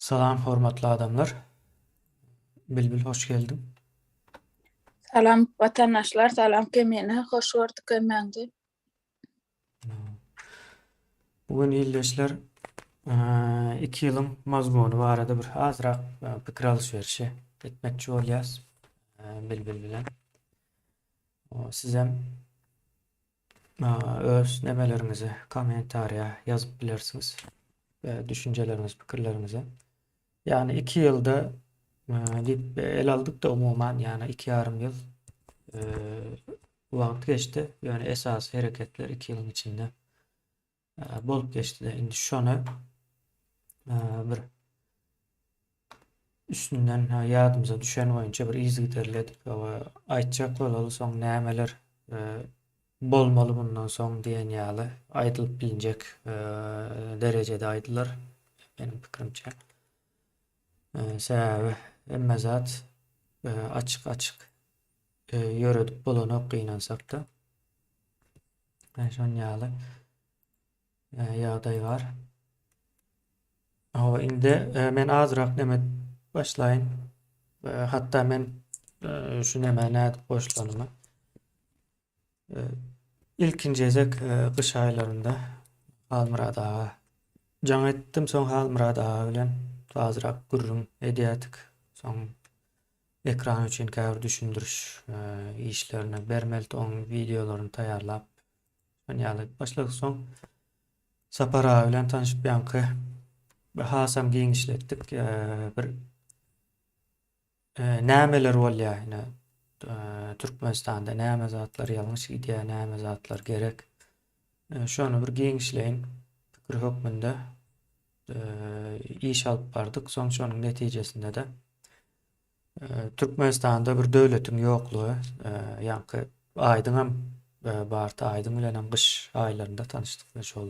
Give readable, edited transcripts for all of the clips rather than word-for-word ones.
Salam hormatly adamlar. Bilbil hoş geldin. Salam vatandaşlar, salam kemine, hoş gördük kemeňi. Bugün illeşler 2 ýylyň mazmuny barada bir azrak pikir alışverişi etmekçi bolýas. Bilbil bilen. Siz hem öz nemelerinizi kommentariýa ýazyp bilersiňiz. Düşünceleriniz, pikirlerinizi. Yani 2 ýylda diýip el aldyk da umuman yani 2,5 ýyl wagt geçti. Yani esas hereketler 2 ýylyň içinde bolup geçdi. Indi şonu bir üstünden ýadymyza düşen boýunça bir izgi derledik. Aýtjak bolaly soň nämeler bolmaly bundan soň diýen ýaly aýdylyp bilinjek derejede aýdylar benim pikirimçe. Sebäbi emme zat açyk ýöredip bolany gynansak da şon ýaly ýagdaý bar. Indi men azrak neme başlaýyn. Hatta men şu neme nädip boşlanymy. İlkinji ezek gyş aýlarynda Halmurad aga. Jaň etdim soň Halmurad aga bilen azrak gürrüň edýätik. Soň ekran üçin käbir düşündürüş işlerini bermeli oň videolaryny taýýarlap şonu ýaly başladyk soň Sapar aga bilen tanışyp ýanky hasam giňişletdik. Bir nämeler bolýar ýa Türkmenistanda näme zatlar ýalňyş idea, näme zatlar gerek. Şonu bir giňişleýin pikir hökmünde iş alyp bardyk. Soň şonuň netijesinde de Türkmenistanda bir döwletiň ýoklugy ýanky aýdyň hem barty aýdyň bilen hem gyş aýlarynda tanışdyk we şol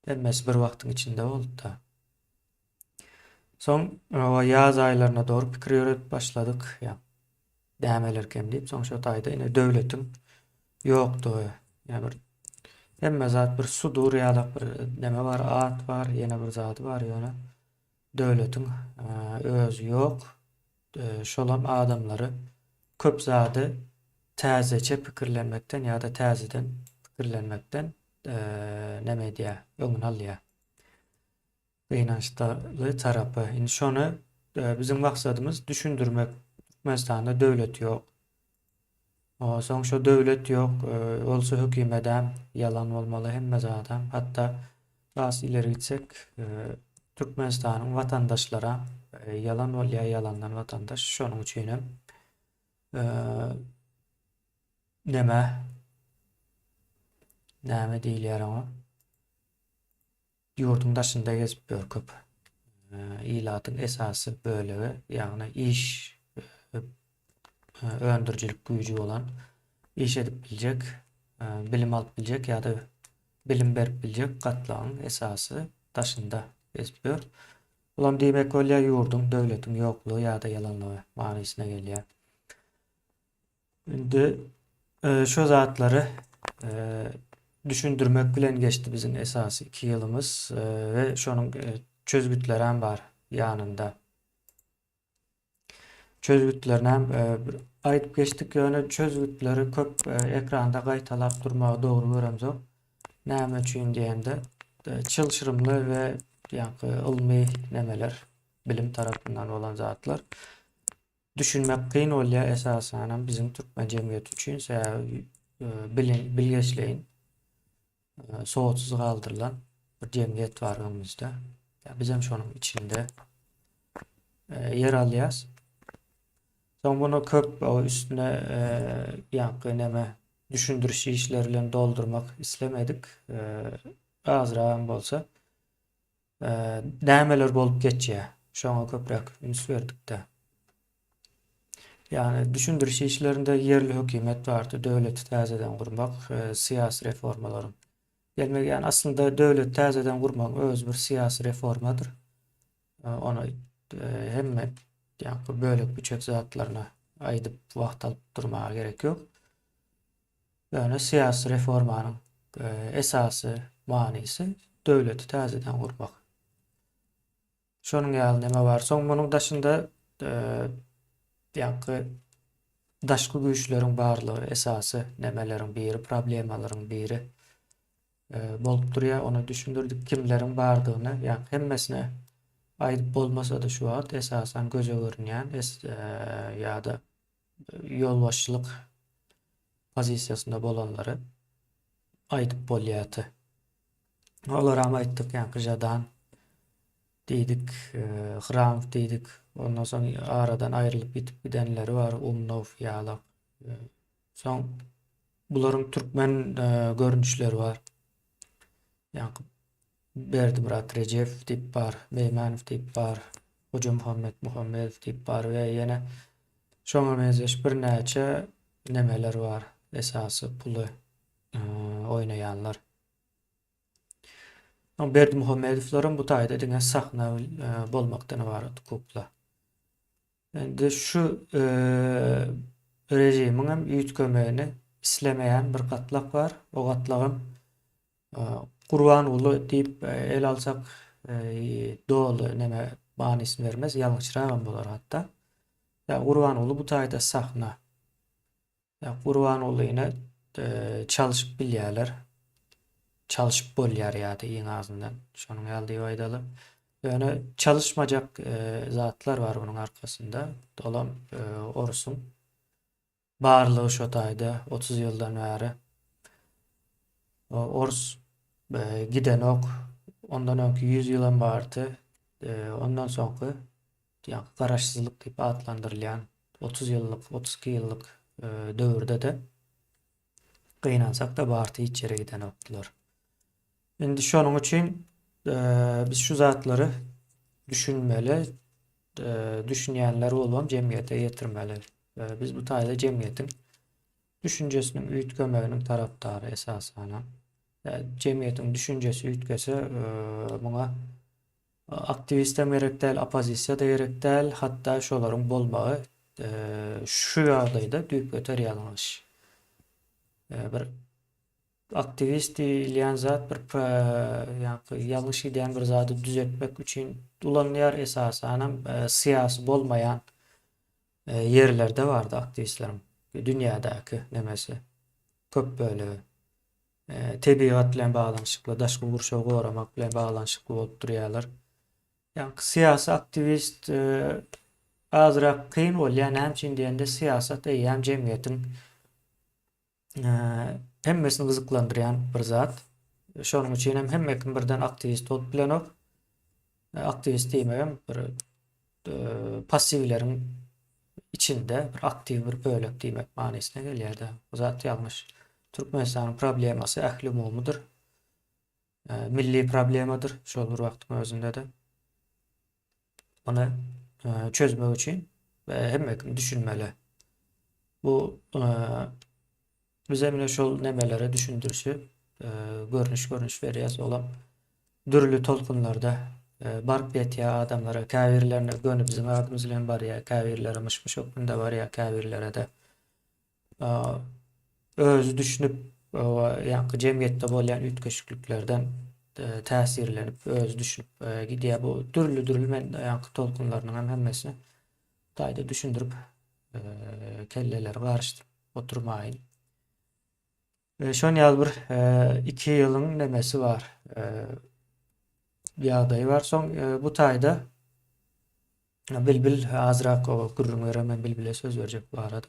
emmesi bir wagtyň içinde boldy da. Soň ýaz aýlaryna doğru pikir ýöredip başladyk. Nämeler kem diýip soň şo taýda ine döwletiň ýokdugy. Ýa bir emme zat bir sudur ýa-da bir neme bar, at bar, ýene bir zady bar ýöne döwletiň özü ýok. Şolam adamlary köp zady täzeçe pikirlenmekden ýa-da täzeden pikirlenmekden neme diýär, öňüne alýar. Gynançly tarapy. Indi şonu bizim maksadymız düşündürmek. Türkmenistanda döwlet ýok. Soň şo döwlet ýok, bolsa hökümet hem ýalan bolmaly hemme zadam. Hatda biraz ileri gitsek Türkmenistanyň watandaşlara ýalan bolýar, ýalandan watandaş. Şonuň üçin hem näme diýilýär ona? Ýurdun daşynda gezip ýör köp. Ilatyň esasy bölegi, ýagny iş öndürjilik güýji bolan, iş edip biljek, bilim alyp biljek ýa-da bilim berip biljek gatlagyň esasy daşynda gezip ýör. Ulam diýmek bolýar ýurdun, döwletiň ýoklugy ýa-da ýalanlygy manysyna gelýär. Indi şo zatlary düşündürmek bilen geçti bizim esasy 2 ýylymyz we şonuň çözgütleri hem bar ýanynda. Çözgütlerini hem bir aýdyp geçdik ýöne çözgütleri köp ekranda gaýtalap durmagy dogry göremzok. Näme üçin diýende çylşyrymly we ýanky ilmi nemeler bilim tarapyndan bolan zatlar düşünmek kyn bolýar esasen bizim türkmen jemgyýeti üçin bilgeçleýin soğutsuz kaldırılan bir cemiyet var önümüzde. Bizim şonun içinde yer alýas. Soň bunu köp üstüne ýanky neme düşündürüş işleri bilen doldurmak islemedik. Azraň bolsa nämeler bolup geçýär. Şoňa köprek üns berdik de. Yani düşündürüş işlerinde yerli hökümet bardy, döwleti täzeden gurmak, siyasi reformalar. Yani aslında döwlet täzeden gurmak öz bir siyasi reformadyr. Onu hemme ýa-da bölek büçek zatlaryna aýdyp wagt alyp durmaga gerek ýok. Yani siyasi reformanyň esasy, manysy döwleti täzeden gurmak. Şonun ýaly näme bar? Soň munyň daşynda ýa-ni daşky güýçleriň barlygy esasy nämeleriň biri, problemalaryň biri bolup durýar. Onu düşündürdik kimleriň bardygyny, ýa-ni hemmesine aýdyp bolmasa da şu wagt esasan göze görünýän ýa-da ýolbaşçylyk pozisiýasynda bolanlary aýdyp bolýardy. Olaram aýtdyk, ýa-ni jadan diýdik, Hramov diýdik. Ondan soň aradan aýrylyp gitip gidenleri var. Umnov ýaly. Soň bularyň türkmen görnüşleri var. Ýa-ni Berdimurat Rejev diýip bar, Meýmanow diýip bar, Hoca Muhammedow diýip bar we ýene şoňa benzeş bir näçe nemeler var. Esasy puly oýnaýanlar. Berdi Muhammedowlaryň bu taýda diňe sahna bolmakdan ibaret kupla. Endi şu rejimiň hem ýütgemegini islemeýän bir gatlak bar. O gatlagym Gurban uly diýip el alsak dolu neme manysy bermez, ýalňyçragam bolar hatda. Ya Gurban uly bu taýda sahna. Ya Gurban ulyna çalışyp bilýärler. Çalışyp bolýar ýa-da iň azyndan. Şonuň ýaly aýdaly. Ýöne çalışmajak zatlar bar bunyň arkasynda. Dolam Orsun barlygy şo taýda 30 ýyldan bäri. Ors giden ok, ondan öňki 100 ýylan bardy. Ondan soňky ýa-ni garaşsyzlyk diýip adlandyrylýan 30 ýyllyk, 32 ýyllyk döwürde de gynansak da bardy hiç ýere giden oklar. Endi şonuň üçin biz şu zatlary düşünmeli, düşünýänler bolam jemgyýete getirmeli. Biz bu taýda jemgyýetiň düşünjesiniň üýtgemeginiň tarapdary esasan. Jemgyýetiň düşünjesi üýtgese muňa aktivist hem gerek däl, opozisiýa da gerek däl, hatda şolaryň bolmagy şu ýagdaýda düýp göterýärler. Bir aktivist diýilýän zat bir ýalňyş edýän bir zady düzeltmek üçin ulanýar esasan syýasy bolmaýan yerlerde bardy aktivistleriň. Dünýädäki nemesi köp bölegi tebiat bilen baglanyşykly, daşky gurşaw goramak bilen baglanyşykly bolup durýarlar. Ýani syýasy aktivist azrak kyn bolýan hemçin diýende syýasat hem jemgyýetiň hemmesini gyzyklandyrýan bir zat. Şonuň üçin hem hemmekin birden aktivist bolup bilenok. Aktivist diýmegem bir passivleriň içinde bir aktiv bir bölek diýmek manysyna gelýär-de. Bu zat ýalňyş. Türkmenistanyň problemasy ähli umumydyr. Milli problemadyr şol bir wagtyň özünde de. Onu çözmek üçin we hemmekin düşünmeli. Bu bize mine şol nemelere düşündürşü görnüş berýär bolam. Dürli tolkunlarda bark betýä adamlara, käbirlerine gönüp bizim adymyz bilen barýar, käbirlere mışmış okunda barýar, käbirlere de öz düşünüp ýa-ni jemgyýetde bolýan üýtgeçliklerden täsirlenip öz düşünüp gidýär. Bu dürli men ýa-ni tolkunlarynyň hemmesini taýda düşündürüp kelleleri garşdyryp oturmaýyn. Şon ýaly bir 2 ýylyň nemesi bar. Ýagdaý bar. Soň bu taýda Bilbil azrak o gürrüňlere men Bilbile söz berjek bu arada.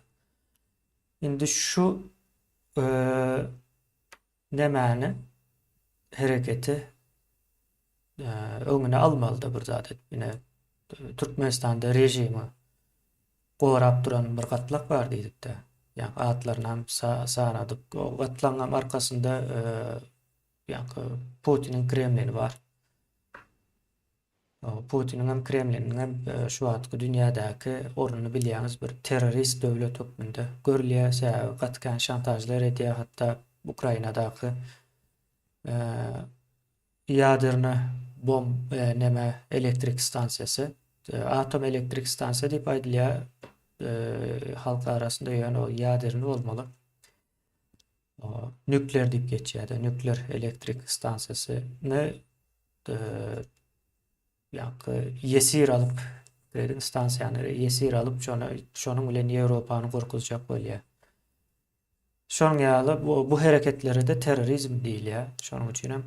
Indi şu nemäni hereketi öňüne almaly bir zat etmine. Türkmenistanda rejimi gorap duran bir gatlak bar diýdik-de. Ýani atlaryny hem sanadyk. O gatlagyň arkasynda ýani Putiniň Kremlini bar. Putiniň hem Kremliniň hem şu wagtky dünýädäki ornuny bilýäňiz bir terrorist döwlet hökmünde görülýär, gatkan şantajlar edýär, hatda Ukrainadaky ýaderny bomb elektrik stansiýasy, atom elektrik stansiýa diýip aýdylýar halk arasynda, ýani o ýaderni bolmaly. Nükleer diýip geçýär, nükleer elektrik stansiýasyny yesir alıp stansiýany yesir alıp şonuň bilen Ýewropany gurguzjak bolýar. Şonuň ýaly bu hereketleri de terrorizm diýilýär. Şonuň üçin hem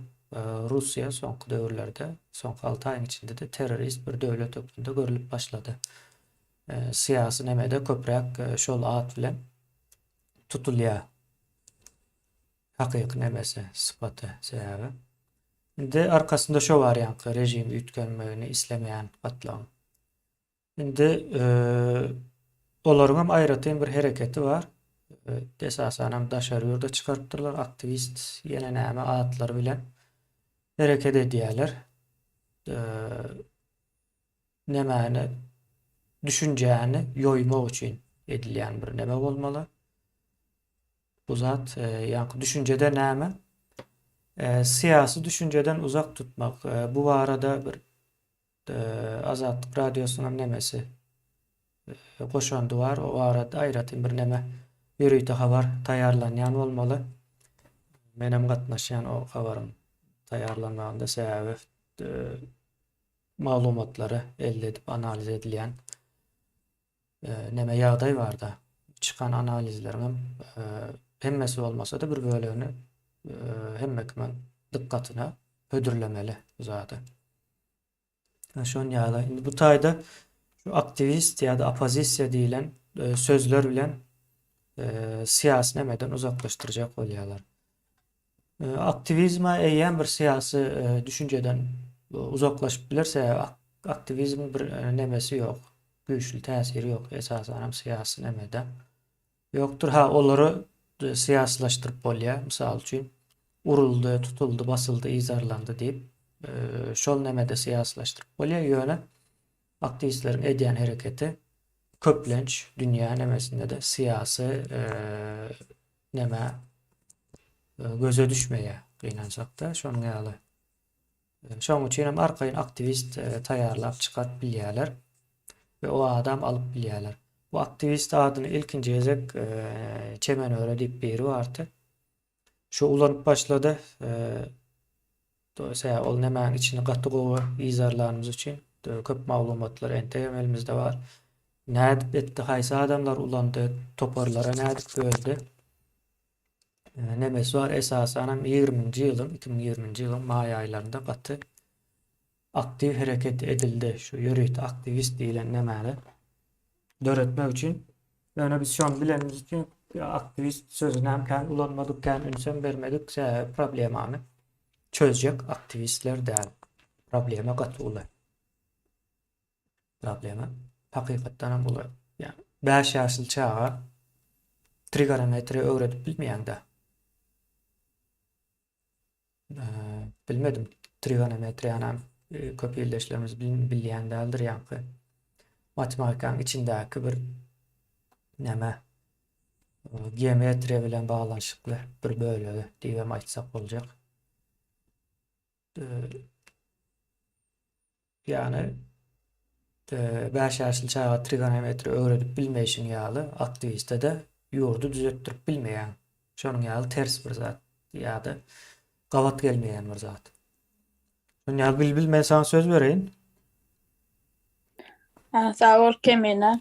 Russiýa soňky döwürlerde, soňky 6 aýyň içinde de terrorist bir döwlet ökünde görülüp başlady. Siyasi nemede köprek şol at bilen tutulýar. Hakyky nemesi, sypaty, sebäbi. Indi arkasında şo bar ýanky rejim ütkenmegini islemeýän gatlam. Indi olaryň hem aýratyn bir hereketi bar. Esasen hem daşary ýurda çykarpdyrlar, aktivist ýene näme atlar bilen hereket edýärler. Nämäni düşünjäni ýoýmak üçin edilýän bir neme bolmaly. Bu zat ýanky düşünjede näme? Siyasi düşünceden uzak tutmak. Bu barada bir Azatlyk radiosynyň nemesi goşandy bar. O arada aýratyn bir neme ýürüýte habar taýýarlanýan bolmaly. Menem gatnaşýan o habarym taýýarlanmagynda sebäbi maglumatlary elde edip analiz edilýän neme ýagdaý barda. Çıkan analizleriň hemmesi bolmasa da bir bölegini hemmekiň dikkatyna hödürlemeli bu zady. Şoň ýaly indi bu taýda şu aktivist ýa-da opozisiýa diýilen sözler bilen siyasi nemeden uzaklaştıracak bolýarlar. Aktivizma eýen bir siyasi düşünceden uzaklaşıp bilirse aktivizm bir nemesi ýok. Güýçli täsiri ýok. Esasen hem siyasi nemede ýokdur. Olary siyasilaşdyryp bolýar. Mysal üçin uruldy, tutuldy, basyldy, izarlandy diýip şol nemede siyasilaşdyryp bolýar. Ýöne aktivistleriň edýän hereketi köplenç dünýä nemesinde de siyasi neme göze düşmeýär gynansak da şonuň ýaly. Şoň üçin hem arkaýyn aktivist taýýarlap çykarp bilýärler we o adam alyp bilýärler. Bu aktivist adyny ilkinji gezek Çemenöre diýip biri bardy. Şu ulanyp başlady. Dolayısıyla ol nemäň içine gaty gowy izarlarymyz üçin köp maglumatlar ente elimizde bar. Nädip etdi, haýsy adamlar ulandy, toparlara nädip böldi. Nemesi var esasen hem 2020-nji ýylyň maý aýlarynda gaty aktiv hereket edildi. Şu ýürüýte aktivist diýilen nemäni döretmek üçin. Ýöne biz şonu bilemiz üçin aktivist sözüne hem kän ulanmadyk, kän ünsem bermedik, problemany çözjek aktivistler däl. Problema gaty uly. Problema hakykatdan hem uly. Yani 5 ýaşyl çağa trigonometri öwredip bilmeýäň-de. Bilmedim. Trigonometri ýani köp ýyldaşlarymyz bilýän däldir ýanky. Matematikaň içindäki bir neme geometriýa bilen baglanşykly bir bölegi diýip aýtsak boljak. Ýani 5 ýaşyl çağa trigonometri öwredip bilmeýişiň ýaly aktiviste de ýurdu düzeltdirip bilmeýän. Şonuň ýaly ters bir zat ýa-da gawat gelmeýän bir zat. Şoň ýaly bilmeýän sana söz bereýin. Sağ ol Kemine.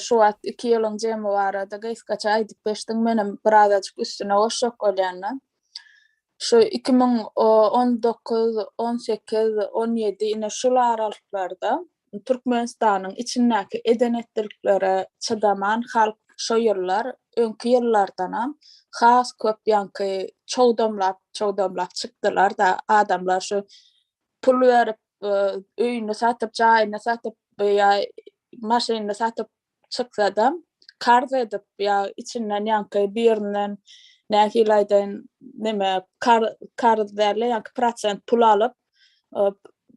Şu wagt 2 ýylyň jemy barada gaýskaça aýdyp beşdiň menem bir azajyk üstüne goşjak bolýanlar. Şu 2019, 18, 17 ine şular aralyklarda Türkmenistanyň içindäki edenetdirliklere çydaman halk şo ýyllar, öňkü ýyllardanam has köp ýanky çowdamlap çykdylar da adamlar şu pul berip öýüni satyp, jaýyny satyp ýa maşyny satyp çyksa-da karz edip ýa içinden ýanky birinden näkilaýdan neme karz berle ýanky prosent pul alyp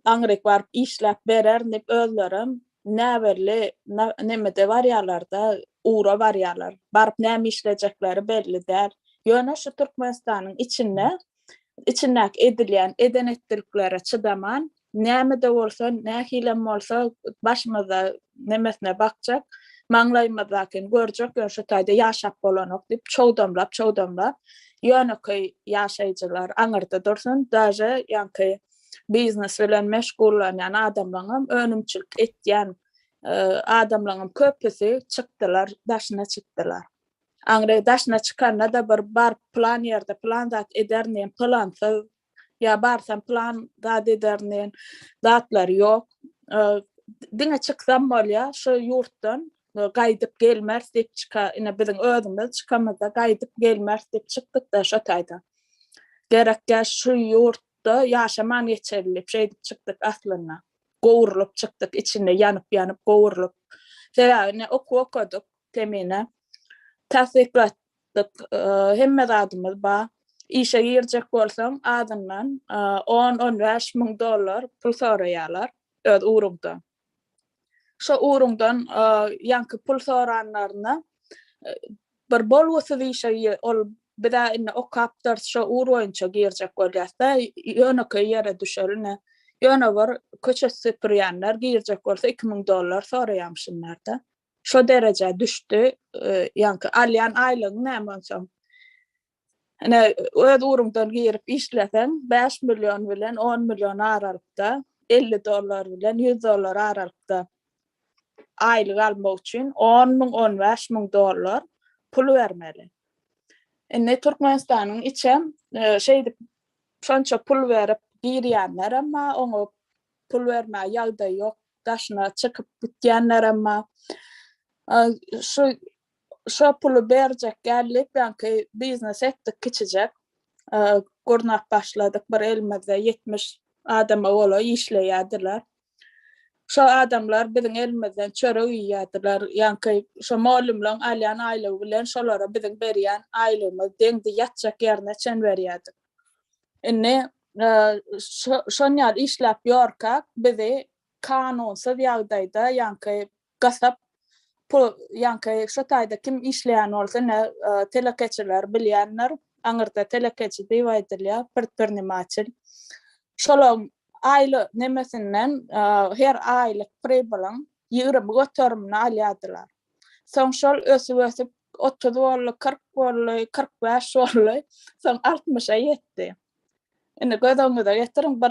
aňryk barıp işläp berer dep özlerim näberli nemede barýarlarda uğra barýarlar. Barıp näme işlejekleri belli däl. Ýöne şu Türkmenistanyň içindäki edilýän edenetdirliklere çydaman näme de bolsa, nähilem bolsa başymyza nemesine bakjak, maňlaýmazakyn görjek, şu taýda ýaşap bolanok dip çowdamlap ýöne köy ýaşaýjylar aňyrda dursun, daja ýanky biznes bilen meşgullanýan adamlaryň önümçilik etýän adamlaryň köpüsi çykdylar, daşyna çykdylar. Aňra daşyna çykanda da bir bar plan ýerde plan zat edernen, plansy ýa barsam plan zat edernen zatlar ýok. Diňe çyksam bolýar, şu ýurtdan gaýdyp gelmez diýip ine biziň özümiz çykamyzda gaýdyp gelmez diýip çykdyk da şo taýda. Gerekkä şu ýurtda ýaşaman geçerli şey diýip çykdyk aslynda. Gowurulyp çykdyk, içinde ýanyp gowurulyp. Sebäbine okuduk temine. Täsdiqlatdyk, hemme zadymyz bar. İşe girjek bolsaň adamdan 10-15 miň dollar pul soraýarlar öz urumdan. Şo urumdan ýanky pul soranlaryna bir bolgusy işe ol bida inne okapdyr şo urunça girjek bolýarsa ýöne ýere düşerine. Ýöne bir köçe süpürýänler girjek bolsa 2000 dollar soraýamşynlar. Şo derece düşdü, ýanky alýan aýlygy näme bolsa. Öz urumdan girip işlesen 5 milyon bilen 10 milyon aralykda, 50 dollar bilen 100 dollar aralykda aýlyk almak üçin 10 miň 15 miň dollar pul bermeli. Türkmenistanyň içe şeýdi şonça pul berip girýänler amma oňa pul bermäge ýagdaý ýok, daşyna çykyp gitýänler amma şu pulu berjek gelip ýanky biznes etdik kiçijek. Gurnap başladyk, bir elimizde 70 adama ola işleýärdiler. Şo adamlar biziň elimizden çörek ýýärdiler. Ýanky şo malumlaryň alýan aýlygy bilen şolara biziň berýän aýlygymyz deňdi ýatjak ýerine çen berýärdik. Şonýal işläp ýorkak bizi kanunsyz ýagdaýda ýanky gasap ýanky şo taýda kim işleýän bolsa telekeçiler bilýänler, aňyrda telekeçi diýip aýdylýar, pirnemaçyl. Şolaň aýly nemesinden her aýlyk pribilyň 20 götürümini alýardylar. Soň şol ösüp 30 bolly, 40 bolly, 45 bolly, soň 60-a ýetdi. Gödöňüzde getirin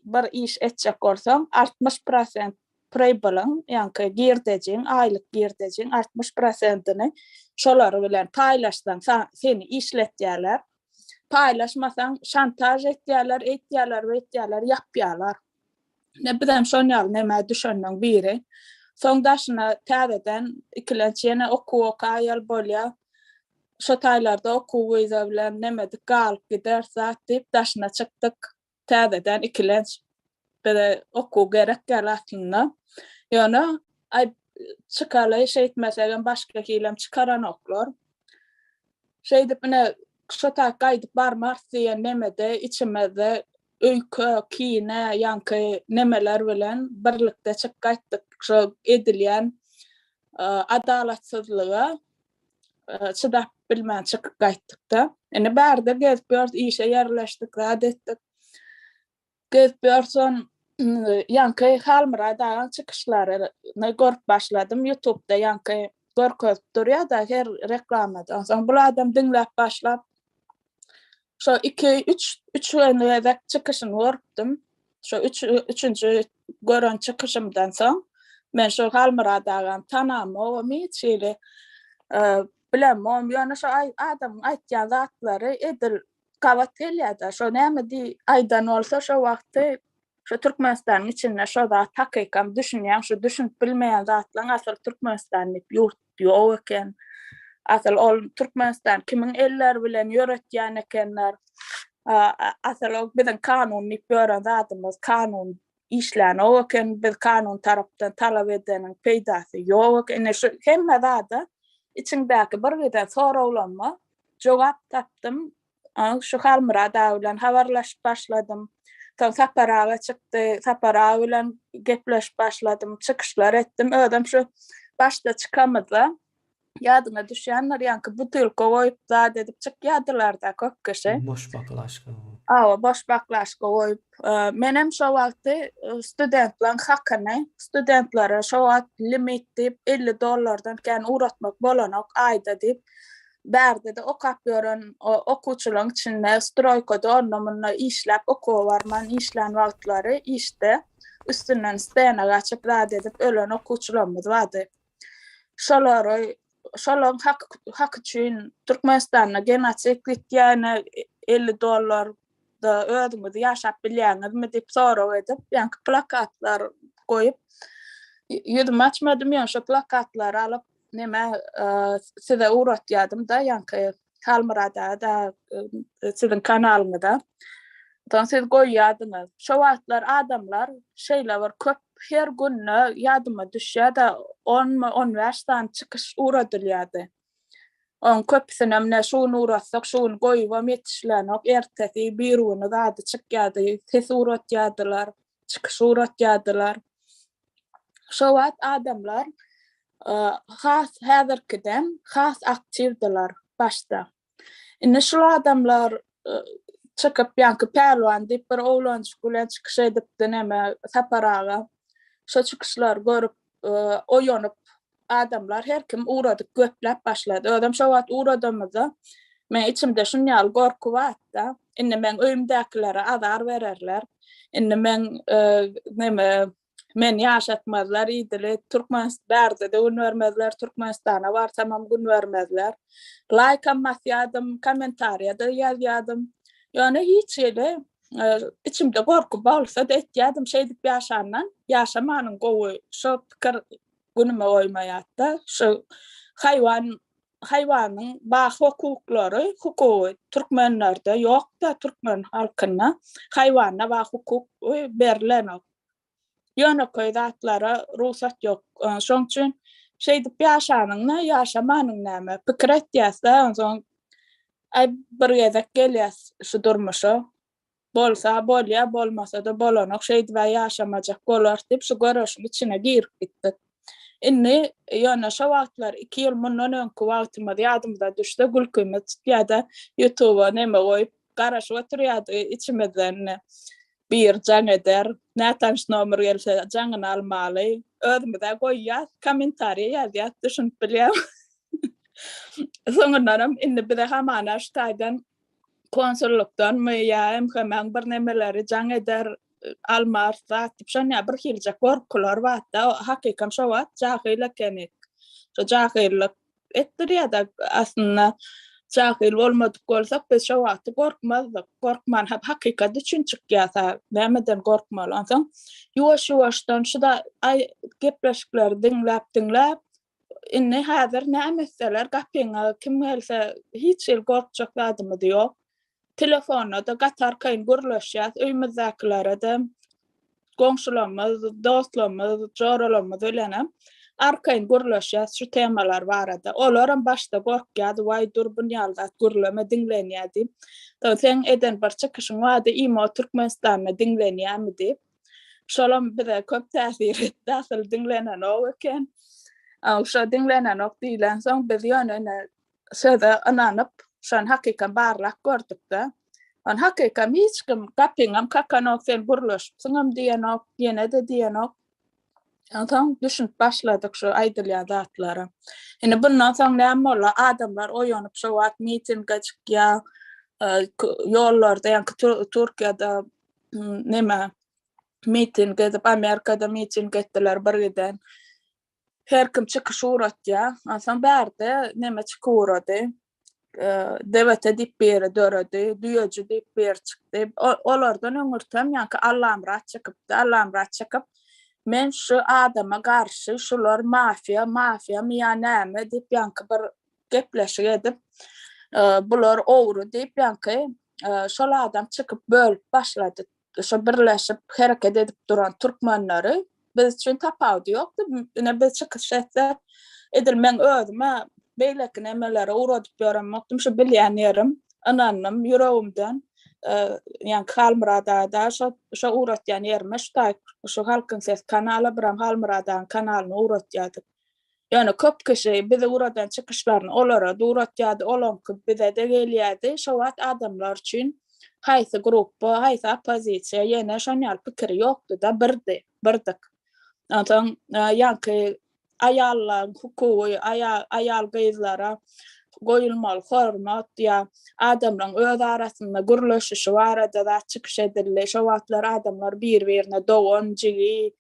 bir iş etjek bolsaň 60% pribilyň, ýanky girdejiň, aýlyk girdejiň 60%-ni şolar bilen paýlaşsan seni işletýärler. Paýlaşmasaň şantaj etýärler, ýapýarlar. Bizem şonýal näme düşünýän biri. Soň daşyna täzeden ikilençene okuýar bolýar. Şo taýlarda okuwyza bilen nemedik galyp gider zat diýip daşyna çykdyk. Täzeden ikilenç bire okuw gerek aslynda. Ýöne çykaly şeýtmesegen başga kilem çykaran oklar. Şeýdip şo taýda gaýdyp barmak diýen nemede içimizde öýkü, kine, ýanky nemeler bilen birlikde çyk gaýtdyk. Şo edilýän adalatsyzlyga çydap bilmän çykyp gaýtdyk-da. Bärde gezip işe ýerleşdik, rad etdik. Gezip ýörsen ýanky halmyradaň çykyşlaryny görüp başladym. YouTube'da ýanky görkezip durýar da her reklamadan. Soň bu adam diňläp başlap şo 2-3 ýylda çykyşyny görüpdim. Şo 3-nji gören çykyşymdan soň men şo halmyradaň tanamy o miçili bilemem, ýöne şo adam aýtýan zatlary edil gabat elýär. Şo näme di aýdan bolsa şo wagty şu Türkmenistanyň içinde şo da hakykam düşünýän, şu düşünüp bilmeýän zatlaryň asal Türkmenistanyň ýurt ýok eken. Asal ol Türkmenistan kimin eller bilen ýöretýän ekenler. Asal o biziň kanuny ýören zatymyz kanun işlän ok eken, biz kanun tarapdan talap edeniň peýdasy ýok eken. Şu hemme zada içindäki bir gide sorawlanma jogap tapdym. Şu halmyrada bilen habarlaşyp başladym. Saparaga çykdy, saparaga bilen gepleşip başladym, çykyşlar etdim. Ödüm şu başda çykamyzda ýadyna düşýänler ýanky butylka goýup zat edip çykýardylar-da köp kişi. Boş baklaşka. Boş baklaşka goýup. Menem şo wagty studentlaryň hakyny, studentlara şo wagt limit diýip 50 dollardan kän uratmak bolanok aýda diýip bärde de okapıyorum okuçulun içinde stroykoda onunla işlep okuvarman işlen vaktları işte üstünden stene kaçıp rad edip ölen okuçulamız vardı. Şolong hak için Türkmenistan'a genetik yani $50 da ödümüzü yaşap bileğiniz mi deyip soru edip yani plakatlar koyup yüzüm açmadım yani şu plakatları alıp neme size uğratyadım da yani Halmıra'da da sizin kanalınızda. Dann siz koyuyordunuz. Şu vaktlar adamlar şeyler var köp her gün yadıma düşüyor da 15'ten çıkış uğradılıyordu. On köpsün ömne şunu uğratsak şunu koyuvam yetişlenek ertesi bir unu da çıkıyordu. Siz uğratyadılar, çıkış uğratyadılar. Şu vakt adamlar has hazırkiden has aktifdiler başta. Inne şu adamlar çıkıp yankı perluan deyip bir oğlan çıkılan çıkış edip deneme saparağa. Şu çıkışlar görüp oyanıp adamlar her kim uğradık göplep başladı. Adam şu vakt uğradığımızda men içimde şunyal korku var da inne men öyümdekilere azar verirler. İnne men yaşatmazlar idili Türkmenistan berdi de gün vermezler Türkmenistan'a var tamam gün vermezler. Like ammasyadım komentariya da yazyadım. Yani hiç öyle içimde korku bolsa da etyadım şeydik yaşamanın govu şu fikir günüme oymayatta şu hayvanın bak hukukları hukuku Türkmenlerde yok da Türkmen halkına hayvanına bak hukuk verilen o. Yani köydatlara ruhsat yok. Şoň üçin şeydip yaşamanın näme pikir etýäs son ay bir gezek gelýäs şu durmuşa bolsa bolýa bolmasa da bolanok şeydi we yaşamajak bolar diýip şu görüşiň içine girip gitdik. Inni ýöne şu wagtlar 2 ýyl mundan öňkü wagtyma ýadymda düşdi gülküme tutýada YouTube'a näme goýup garaşyp oturýardy içimizden bir can eder nätanş nomer gelse jaňyny almaly ödümde goýýar komentariýa ýazýar düşünip bilýär. Soňraram indi bir de hamana ştaýdan konsullukdan mı ýa-hem hemen bir nemeleri can eder almar zat diýip şonňa bir hilje korkular batda hakykam şo wat jahyllyk kenek. Şo jahyllyk etdirýär da aslında jahil bolmadyk bolsak biz şo wagty gorkmazdyk. Gorkman hakykat üçin çykýar. Nämeden gorkmaly? Onsoň ýuwaş-ýuwaşdan şu da gepleşikler diňläp inni häzir nämeseler gapyňa kim gelse hiç el gorkjak zadymy diýok. Telefona da gatarkayn gürleşýär, öýmezäkilere de goňşularymyz, dostlarymyz, joralarymyz ölenem. Arkayn gürleşýär, şu temalar barada. Olaram başda gorkýardy, "Way dur bunýalda gürleme diňlenýärdi." Taň sen eden bir çykyşyň bardy, "Imo Türkmenistan'da diňlenýärmi?" diýip. Şolam bir de köp täsir etdi, asl diňlenen o eken. Şo diňlenen ok diýlen soň biz ýöne söze ananyp şon hakykan barlak gördükde. On hakykan hiç kim gapyňam kakanok sen gürleşipsiňem diýen ok, ýene de diýen ok. Ondan düşünüp başladyk şu aýdylýar zatlara. Indi bundan soň näme bolar? Adamlar oýanyp şu wagt mitingge çykýar, ýollarda ýa-ni Türkiýede näme miting edip Amerikada miting etdiler birden. Her kim çykyş uğratýar. Ondan bärde näme çykyrady. Devlet edip beri döredi, düýeci diýip ber çykdy. Olardan öňürtem ýa-ni Allah'ım rahat çykyp men şu adama garşy şular mafia mı ýa näme diýip ýa-ni bir gepleşik edip bular owru diýip ýa-ni şol adam çykyp bölüp başlady. Şo birleşip hereket edip duran türkmenleri biz üçin tapawdy ýokdy. Ine biz çykyş etsek edilmen özüme beýleki nemelere uğradyp ýörenmekdim şu bilýän ananym yüregimden ýa-ni Halmyrada şo uğratýan ýerime şu halkyň ses kanaly biram Halmyradaň kanalyny uğratýardy. Ýöne köp kişi bize uğradan çykyşlaryny olara uğratýardy, olanky bize de gelýärdi. Şo wagt adamlar üçin haýsy gruppa, haýsy opozisiýa ýene şonýal pikiri ýokdy da birdik. Ondan ýa-ni ayallar hukuky, ayal gyzlara goýulmaly hormat ya adamlaryň öz arasynda gürleşişi barada da çykyş edildi. Şo wagtlar adamlar bir-birine dowan, jigi,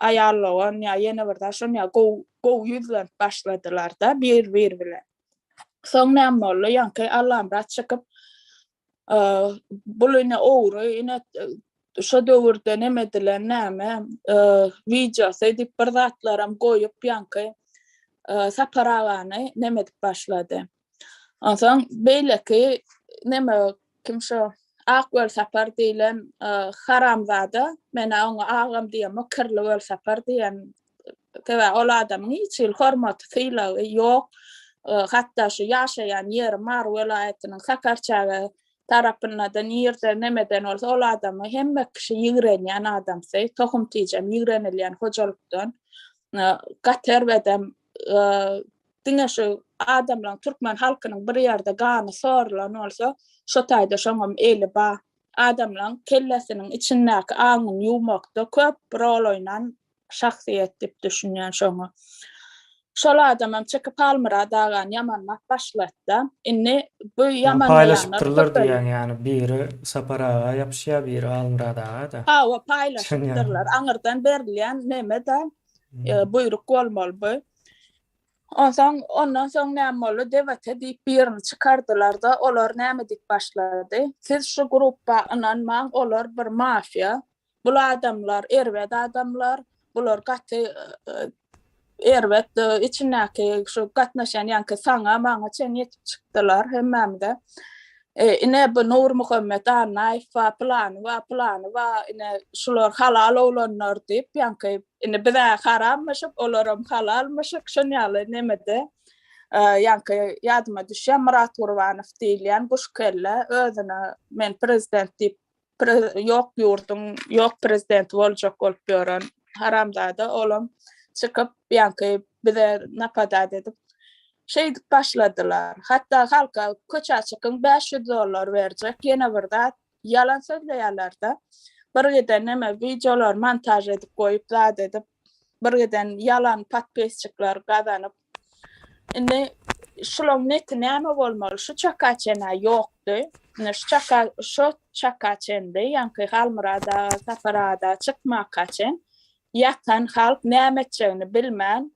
aýallawan ya ýene bir daşyn ya gow ýüzlen başladylar da bir bilen. Soň näme boldy? Ýa-ni Allah'ım rat çykyp bulyny owry ine şo döwürde nemediler näme videosy edip bir zatlaram goýup ýa-ni saparagany neme edip başlady. Onsoň beýleki neme kim şo Akgöl sapar diýilen haramzada mena oňa agam diýen kirli göl sapar diýen tebe ol adamyň hiç il hormaty sylagy ýok. Hatda şu ýaşaýan ýeri Mar welaýatynyň Sakarçaga tarapyndan ýerde nemeden bolsa ol adamy hemme kişi ýigrenýän adamsy, tohum tiýjem ýigrenilýän hojalykdan gaterbedem diňe şu adamlaryň türkmen halkynyň bir ýerde gany sorulan bolsa şo taýda şoňam eli ba adamlaryň kellesiniň içindäki aňyny ýuwmakda köp rol oýnan şahsiýet diýip düşünýän şoňa. Şol adamam çykyp almyra dagan ýamanmak başlatdy. Inni bu ýaman Paylaşıpdyrlar diýen ýani biri saparaga ýapşýar, biri almyradaga da. Ha, o paylaşypdyrlar. Aňyrdan berilýän neme de buyruk bolmaly bu. Ondan soň näme boldy? Dewlet diýip birini çykardylar da olar näme diýip başlady. Siz şu gruppa inanmaň, olar bir mafiya. Bu adamlar erwet adamlar, bular gaty erwet içindäki şu gatnaşan ýa-ni saňa maňa çen ýetip çykdylar hemmemde. Ine bu Nur Muhammed Anay plany we ine şular halal olanlar diýip ýa-ni ine bide harammışyp olaram halalmışyk şonýaly nemede ýa-ni ýadyma düşýär Murat Gurbanov diýilen bu şekilde özüne men prezident diýip ýok ýurdun ýok prezident boljak bolup ýören haramzada olam çykyp ýa-ni bide napadat edip şey başladılar. Hatta halka köçe çykyn $500 berjek. Ýene bir zat ýalan sözleýärler da. Bir geden neme videolar montaj edip goýup zat edip bir geden ýalan patpesçikler gazanyp. Indi şolong net näme bolmaly? Şu çakaçena ýokdy. Şu çakaçende ýa-ni halmyrada, saparada çykmak kaçen ýatan halk näme etjegini bilmän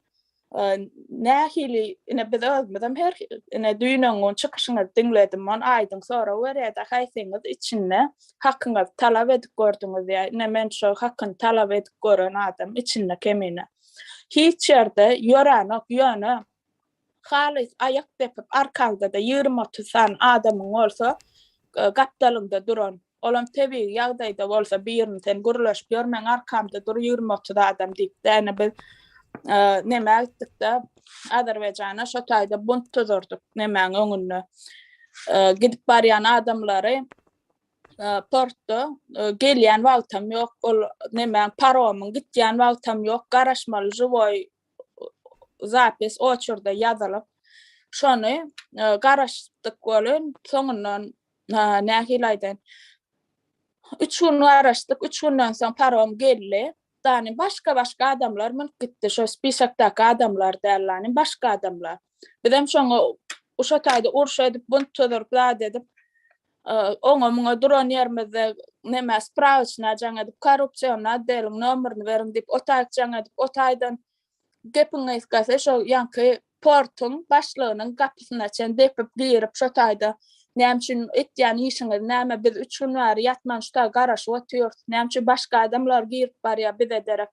nähili ine bedöwmedem her ine düýnüň çykyşyny diňledim man aýdyň sonra berýärde haýsyňyz içinde hakyňyz talap edip gördüňiz ýa ine men şo hakyny talap edip gören adam içinde kemine hiç ýerde ýörenok ýöne halys aýak depip arkada da 20-30 san adamyň bolsa gapdalynda duran olam tebi ýagdaýda bolsa birini sen gürleşip ýörmeň arkamda dur 20-30 adam diýip däne biz neme etdik de Azerbaýjana şo taýda bunt tuzurduk nemäň öňünde gidip barýan adamlary portda gelýän wagtam ýok ol nemäň paromyň gitýän wagtam ýok garaşmaly żywoy zapis oçurda ýazylyp şonu garaşdyk bolan soňundan nähilaýdan 3 gün garaşdyk 3 günden soň parom geldi. Dani başka adamlar mı gitti şu spisakdaki adamlar derlerinin başka adamlar. Bizem şoňa uşa taýda urşa edip bunt tuzurlar edip oňa duran ýermezde neme spravçna jaň edip korrupsiýon adelyň nomerini berin dip otaýak jaň edip otaýdan gepiňi ýetgäse şo ýa-ni portun başlygynyň gapysyna çen depip girip şo taýda näme etýän işiňiz näme biz 3 gün bäri ýatman şuta garaşyp otýar näme başga adamlar girip barýar bize derek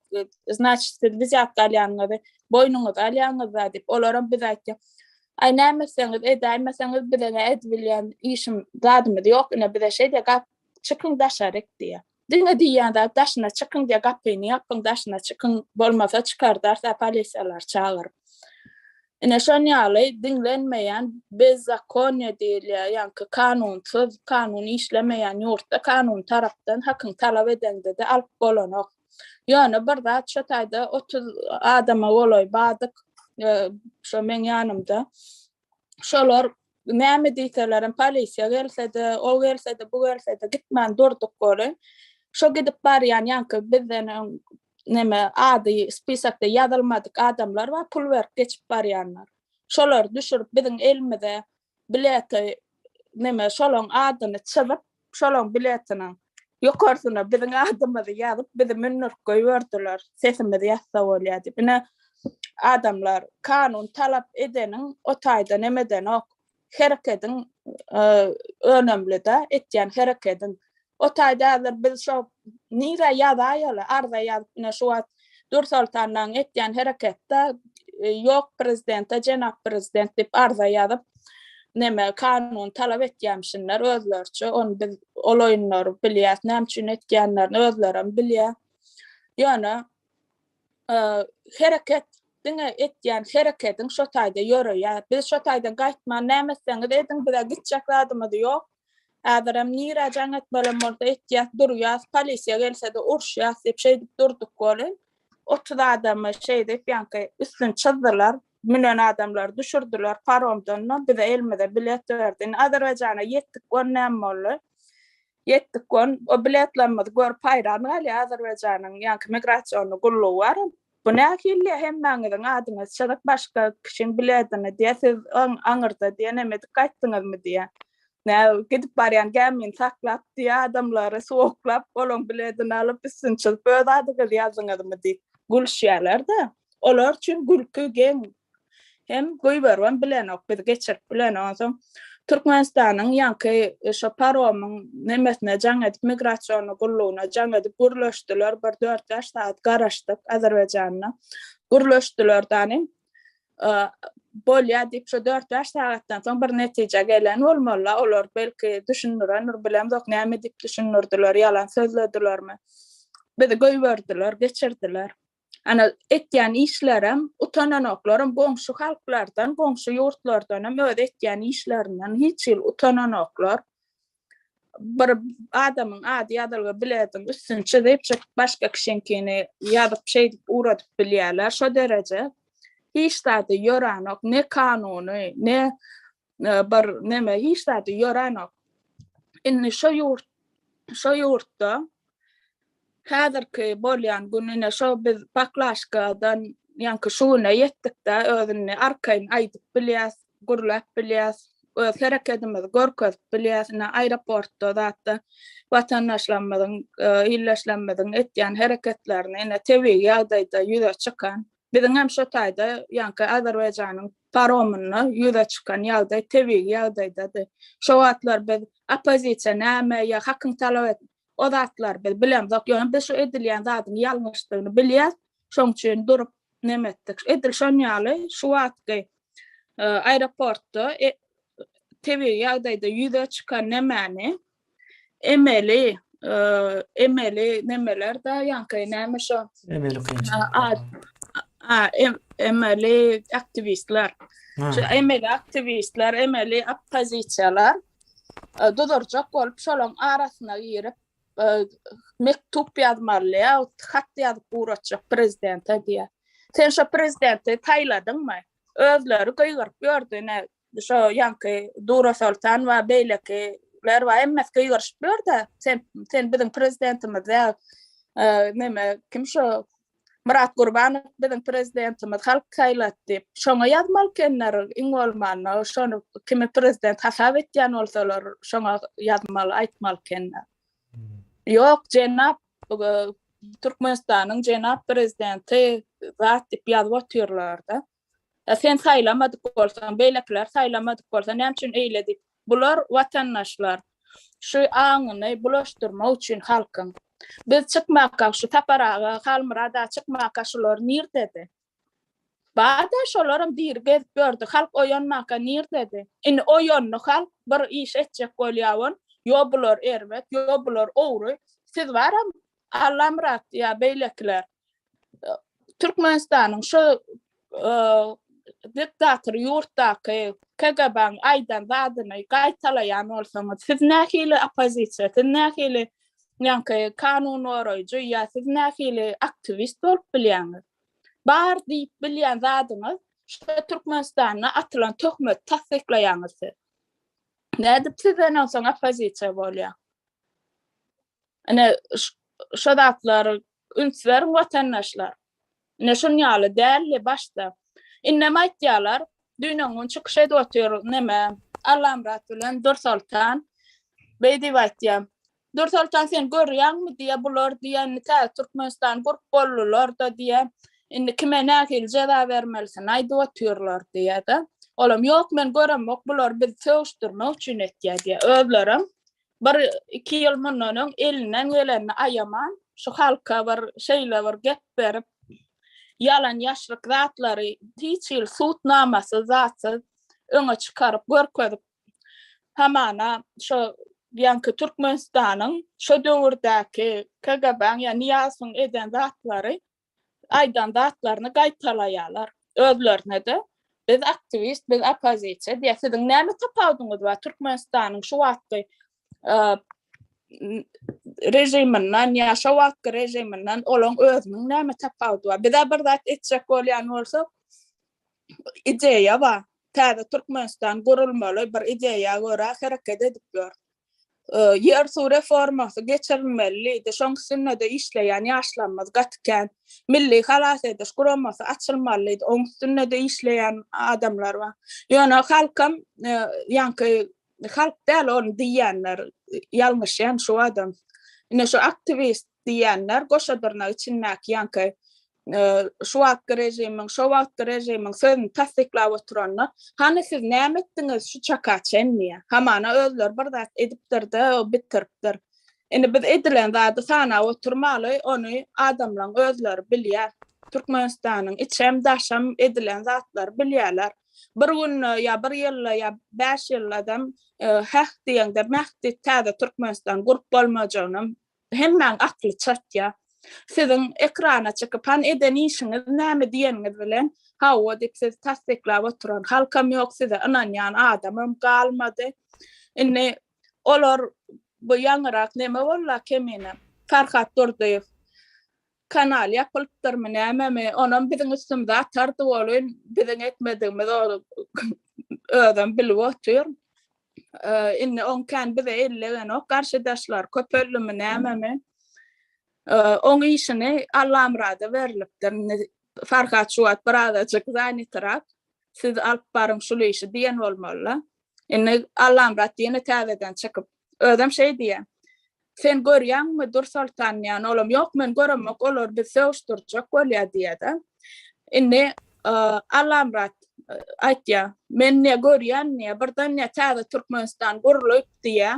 значит biz ýatgalýanyňyzy boýnuňyz alýanyňyz diýip olaram biz aýtdy ay nämeseňiz edäýmeseňiz bize edilýän işim dadymyz ýok ine bize şey diýip çykyn daşarek diýär diňe diýýände daşyna çykyn diýip gapyny ýapyň daşyna çykyn bolmasa çykardarsa polisiýalar çağırıp ine şonýaly diňlenmeýän bezakonýa diýilýär ýa-ni kanunsuz kanun işlemeýän ýurtda kanun tarapdan hakyň talap edende de alyp bolanok ýöne bir zat şo taýda 30 adama boloý badyk şo men ýanymda şolar näme diýselerim polisiýa gelse-de o gelse-de bu gelse-de gitmän durduk bolan şo gidip barýan ýa-ni bizden neme ady spisakda ýazylmadyk adamlar we pul berip geçip barýanlar. şolar düşürüp bizim elmede bileti neme şolong adını çılıp şolong biletinin yukarısına bizim adımızı yazıp bizim ünlü koyuyordular. Sesimizi yazsa oluyor deyip. Yine adamlar kanun talep edenin o tayda nemeden o hareketin önemli de etken hareketin o tayda biz şu nira yadayalı arda yazıp yine şu at Nursultan'dan etken harekette yok prezidente cenab prezident deyip arda yazıp neme kanun talep etkenmişler özlerçe onu biz olayınları biliyat nemçin etkenlerini özlerim biliyat yani hareket dine etken hareketin şu tayda yürüyor. Biz şu tayda gaytman nemeseniz edin bize gideceklerdi de yok. Adamım nira cennet bölüm orada etken duruyor. Polisiye gelse de urşuyor. Hep şey durduk golün. 30 adamı şey deyip yankı üstün çizdiler. Milyon adamlar düşürdüler. Paromdan bize elmede bilet verdi. Azerbaycan'a yettik on nemmoğlu. Yettik on o biletlenmedi. Gör payranı gali Azerbaycan'ın yankı migrasyonu gullu var. Bu ne akıllı hemen adınız çadak başka kişinin biletini diye siz anırda diye nemedik kaçtınız mı diye. Ne gidip barayan gelmeyin saklap diye adamları soğuklap olun biletini alıp üstün çılıp böyle adıgız yazınız mı diye. Gül şeyler de. Onlar için gülkü gen. Hem koyuverim bilen ok bir geçirip bilen olsun. Türkmenistan'ın yankı şu paromun nemesine cennet migrasyonu gulluğuna cennet gürleştiler. Bir 4 saat karıştık Azerbaycan'la. Gürleştiler danim. Bolya deyip şu 4 saatten sonra bir netice gelen olmalı. Olur belki düşünürler. Bilem yok ne deyip düşünürdüler. Yalan sözlediler mi? Bir de koyuverdiler, geçirdiler. Ana etken işlerim, utananoklarım, komşu halklardan, komşu yurtlardan öyle etken işlerinden hiç yıl utananoklar. Bir adamın adi adalga biledim üstün çizip başka kişinkini yazıp şey uğradıp biliyorlar. Şu derece hiç tadı yoranok, ne kanunu, ne bir neme hiç tadı yoranok. İnni şu yurtta Häzirki bolyan gününe şu biz Baklaşkadan yankı şuna yettik de özünü arkayın aydıp bilyas, gurlap bilyas, öz hareketimiz görköz bilyas, aeroportda da vatandaşlarımızın, illeşlerimizin etken hareketlerini tevi yağdayda yüze çıkan, bizim hem şu tayda yankı Azerbaycan'ın paromunu yüze çıkan yağday, tevi yağdayda şu atlar biz opozisiya näme ya hakkın talep et. O zatlar biz bilemiz. Yani biz şu edilen zatın yanlışlığını biliyoruz. Şoň üçin durup nemetdik. Edil şonyaly şu wagtky aeroportda tebi ýagdaýda yüze çıkan nemeni emeli nemeler da ýanky näme şo Emeli kynçylyk. emeli aktivistler. Şu emeli aktivistler, emeli opozisiýalar dudurjak bolup şolaň arasyna girip mektup yazmaly ya hat yazıp uğraşacak prezidente diye. Sen şu prezidenti tayladın mı? Özleri kıygırıp gördüğüne şu yankı Nursultan ve beylekiler ve emmes kıygırıp gördü. Sen bizim prezidentimiz ya neme kim şu Murat Gurbanov bizim prezidentimiz halk tayladı. Şoňa yazmaly kenler iňolmany şonu kimi prezident hasap etýän bolsalar şoňa yazmaly aýtmaly kenler. Yok cenap Türkmenistan'ın cenap prezidenti zat dip yazıp oturýarlar-da. Sen saylamadyk bolsan, beýlekler saylamadyk bolsan, näçin eýledik? Bular watandaşlar. Şu aňyny bulaşdyrmak üçin halkyň. Biz çykmaka şu taparaga, halmyrada çykmaka şular nirdedi. Bada şolaram dir gezip gördü. Halk oýanmaka nirdedi. Indi oýanny halk bir iş etjek bolýawan. Yo bular ermek, yo bular oğru. Siz varam Allamrat ya beylekler. Türkmenistan'ın şu diktatör yurtdaky KGB'nin aydan zadyny gaýtalaýan bolsaňyz, siz nähili opozisiýa, siz nähili ýanky kanun oraýjy, ýa siz nähili aktivist bolup bilýäňiz. Bar diýip bilýän zadyňyz, şu Türkmenistana atylan töhmet tasdiklaýanysy. Nädip sizden soň opozisiýa bolýar? Ene şu zatlar ünsler watandaşlar. Ne şunyaly däli başda. Inne maýtýarlar, dünyanın çıkış ediyor neme Allah'ım bilen Dursaltan beydivaytya Dursaltan sen görüyen mi diye bular diye nite Türkmenistan grup bollular da diye indi kime nakil ceza vermelisin aydı atıyorlar diye de oğlum yok men görem yok bular bir söğüştürme için ettiye diye övlerim bir 2 yıl bunun elinden geleni ayaman şu halka var şeyler var get verip yalan yaşlık zatları hiç yıl suutnaması zatı öne çıkarıp görküdüp hamana şu yankı Türkmenistan'ın şu dövürdeki KGB'nin ya niyasın eden zatları aydan zatlarını gaytalayalar özlerine de biz aktivist biz opozisiya diye sizin näme tapaudunuz var Türkmenistan'ın şu vakti rejiminden ya şu vakti rejiminden olan özünün näme tapaudu var bir de bir zat etsek bolyan olsa ideya var täze Türkmenistan gurulmaly bir ideya göre hareket edip ýör yer su reforması geçirilmeli de şoňsyna da işleýän ýaşlanmaz gatken milli halas ediş guramasy açylmaly oň üstünde de işleýän adamlar var ýöne halkam ýanky halk däl onu diýenler ýalňyşýan şu adam ine şu aktivist diýenler goşadyrna içindäki ýanky şu wagtky rejimin sözüni tasdiklap oturanlar hani siz näme etdiňiz şu çakaçenniýe hamana özler bir zat edipdirdi o bitiripdir indi biz edilen zady sana oturmaly onu adamlaryň özleri bilýär Türkmenistanyň içem daşam edilen zatlar bilýärler bir gün ya bir ýyl ya 5 ýyl adam haq diýende mähdi täze Türkmenistan grup bolmajagyny hemmäň akly çatýar sizin ekrana çıkıp han eden işiniz näme diýeniňiz bilen hawa dip siz tasdiklap oturan halkam ýok size inanýan adamym galmady indi olar bu ýangyrak näme bolla kemine Farhat Durduýew kanal ýapylypdyrmy näme onuň biziň üstümizde atardy bolyn biziň etmediňimiz ödem bilip otur indi on kan bize ellegen o garşydaşlar köpellümi näme oň işini Allah'ım rada verilipdir. Farhat şuat barada çıkzani tarak. Siz alıp barın şulu işi diyen olmalı. Inni Allah'ım rada diyeni täzeden çıkıp ödem şey diye. Sen görýän mi Dursaltan ýan olam yok men göremok olar bir söwüşdirjek bolýar diye de. Inni Allah'ım rada aýtýar men ne görýän ne birden ne täze Türkmenistan gurulup diye.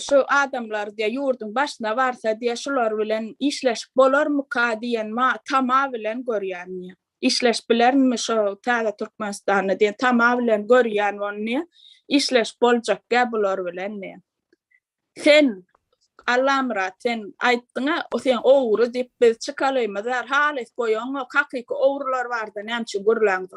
Şu adamlar diye yurdun başına varsa diye şular bilen işleşip bolarmy ka diyen tamam bilen görýän. İşleş bilermi şu täze Türkmenistany diye tamam bilen görýän onu işleş boljak bular bilen ne. Sen Allah'ım sen aýtdyňa o sen owru dip biz çıkalymadyr halis goýan o hakyky owrular bardy nämçe gurlandy.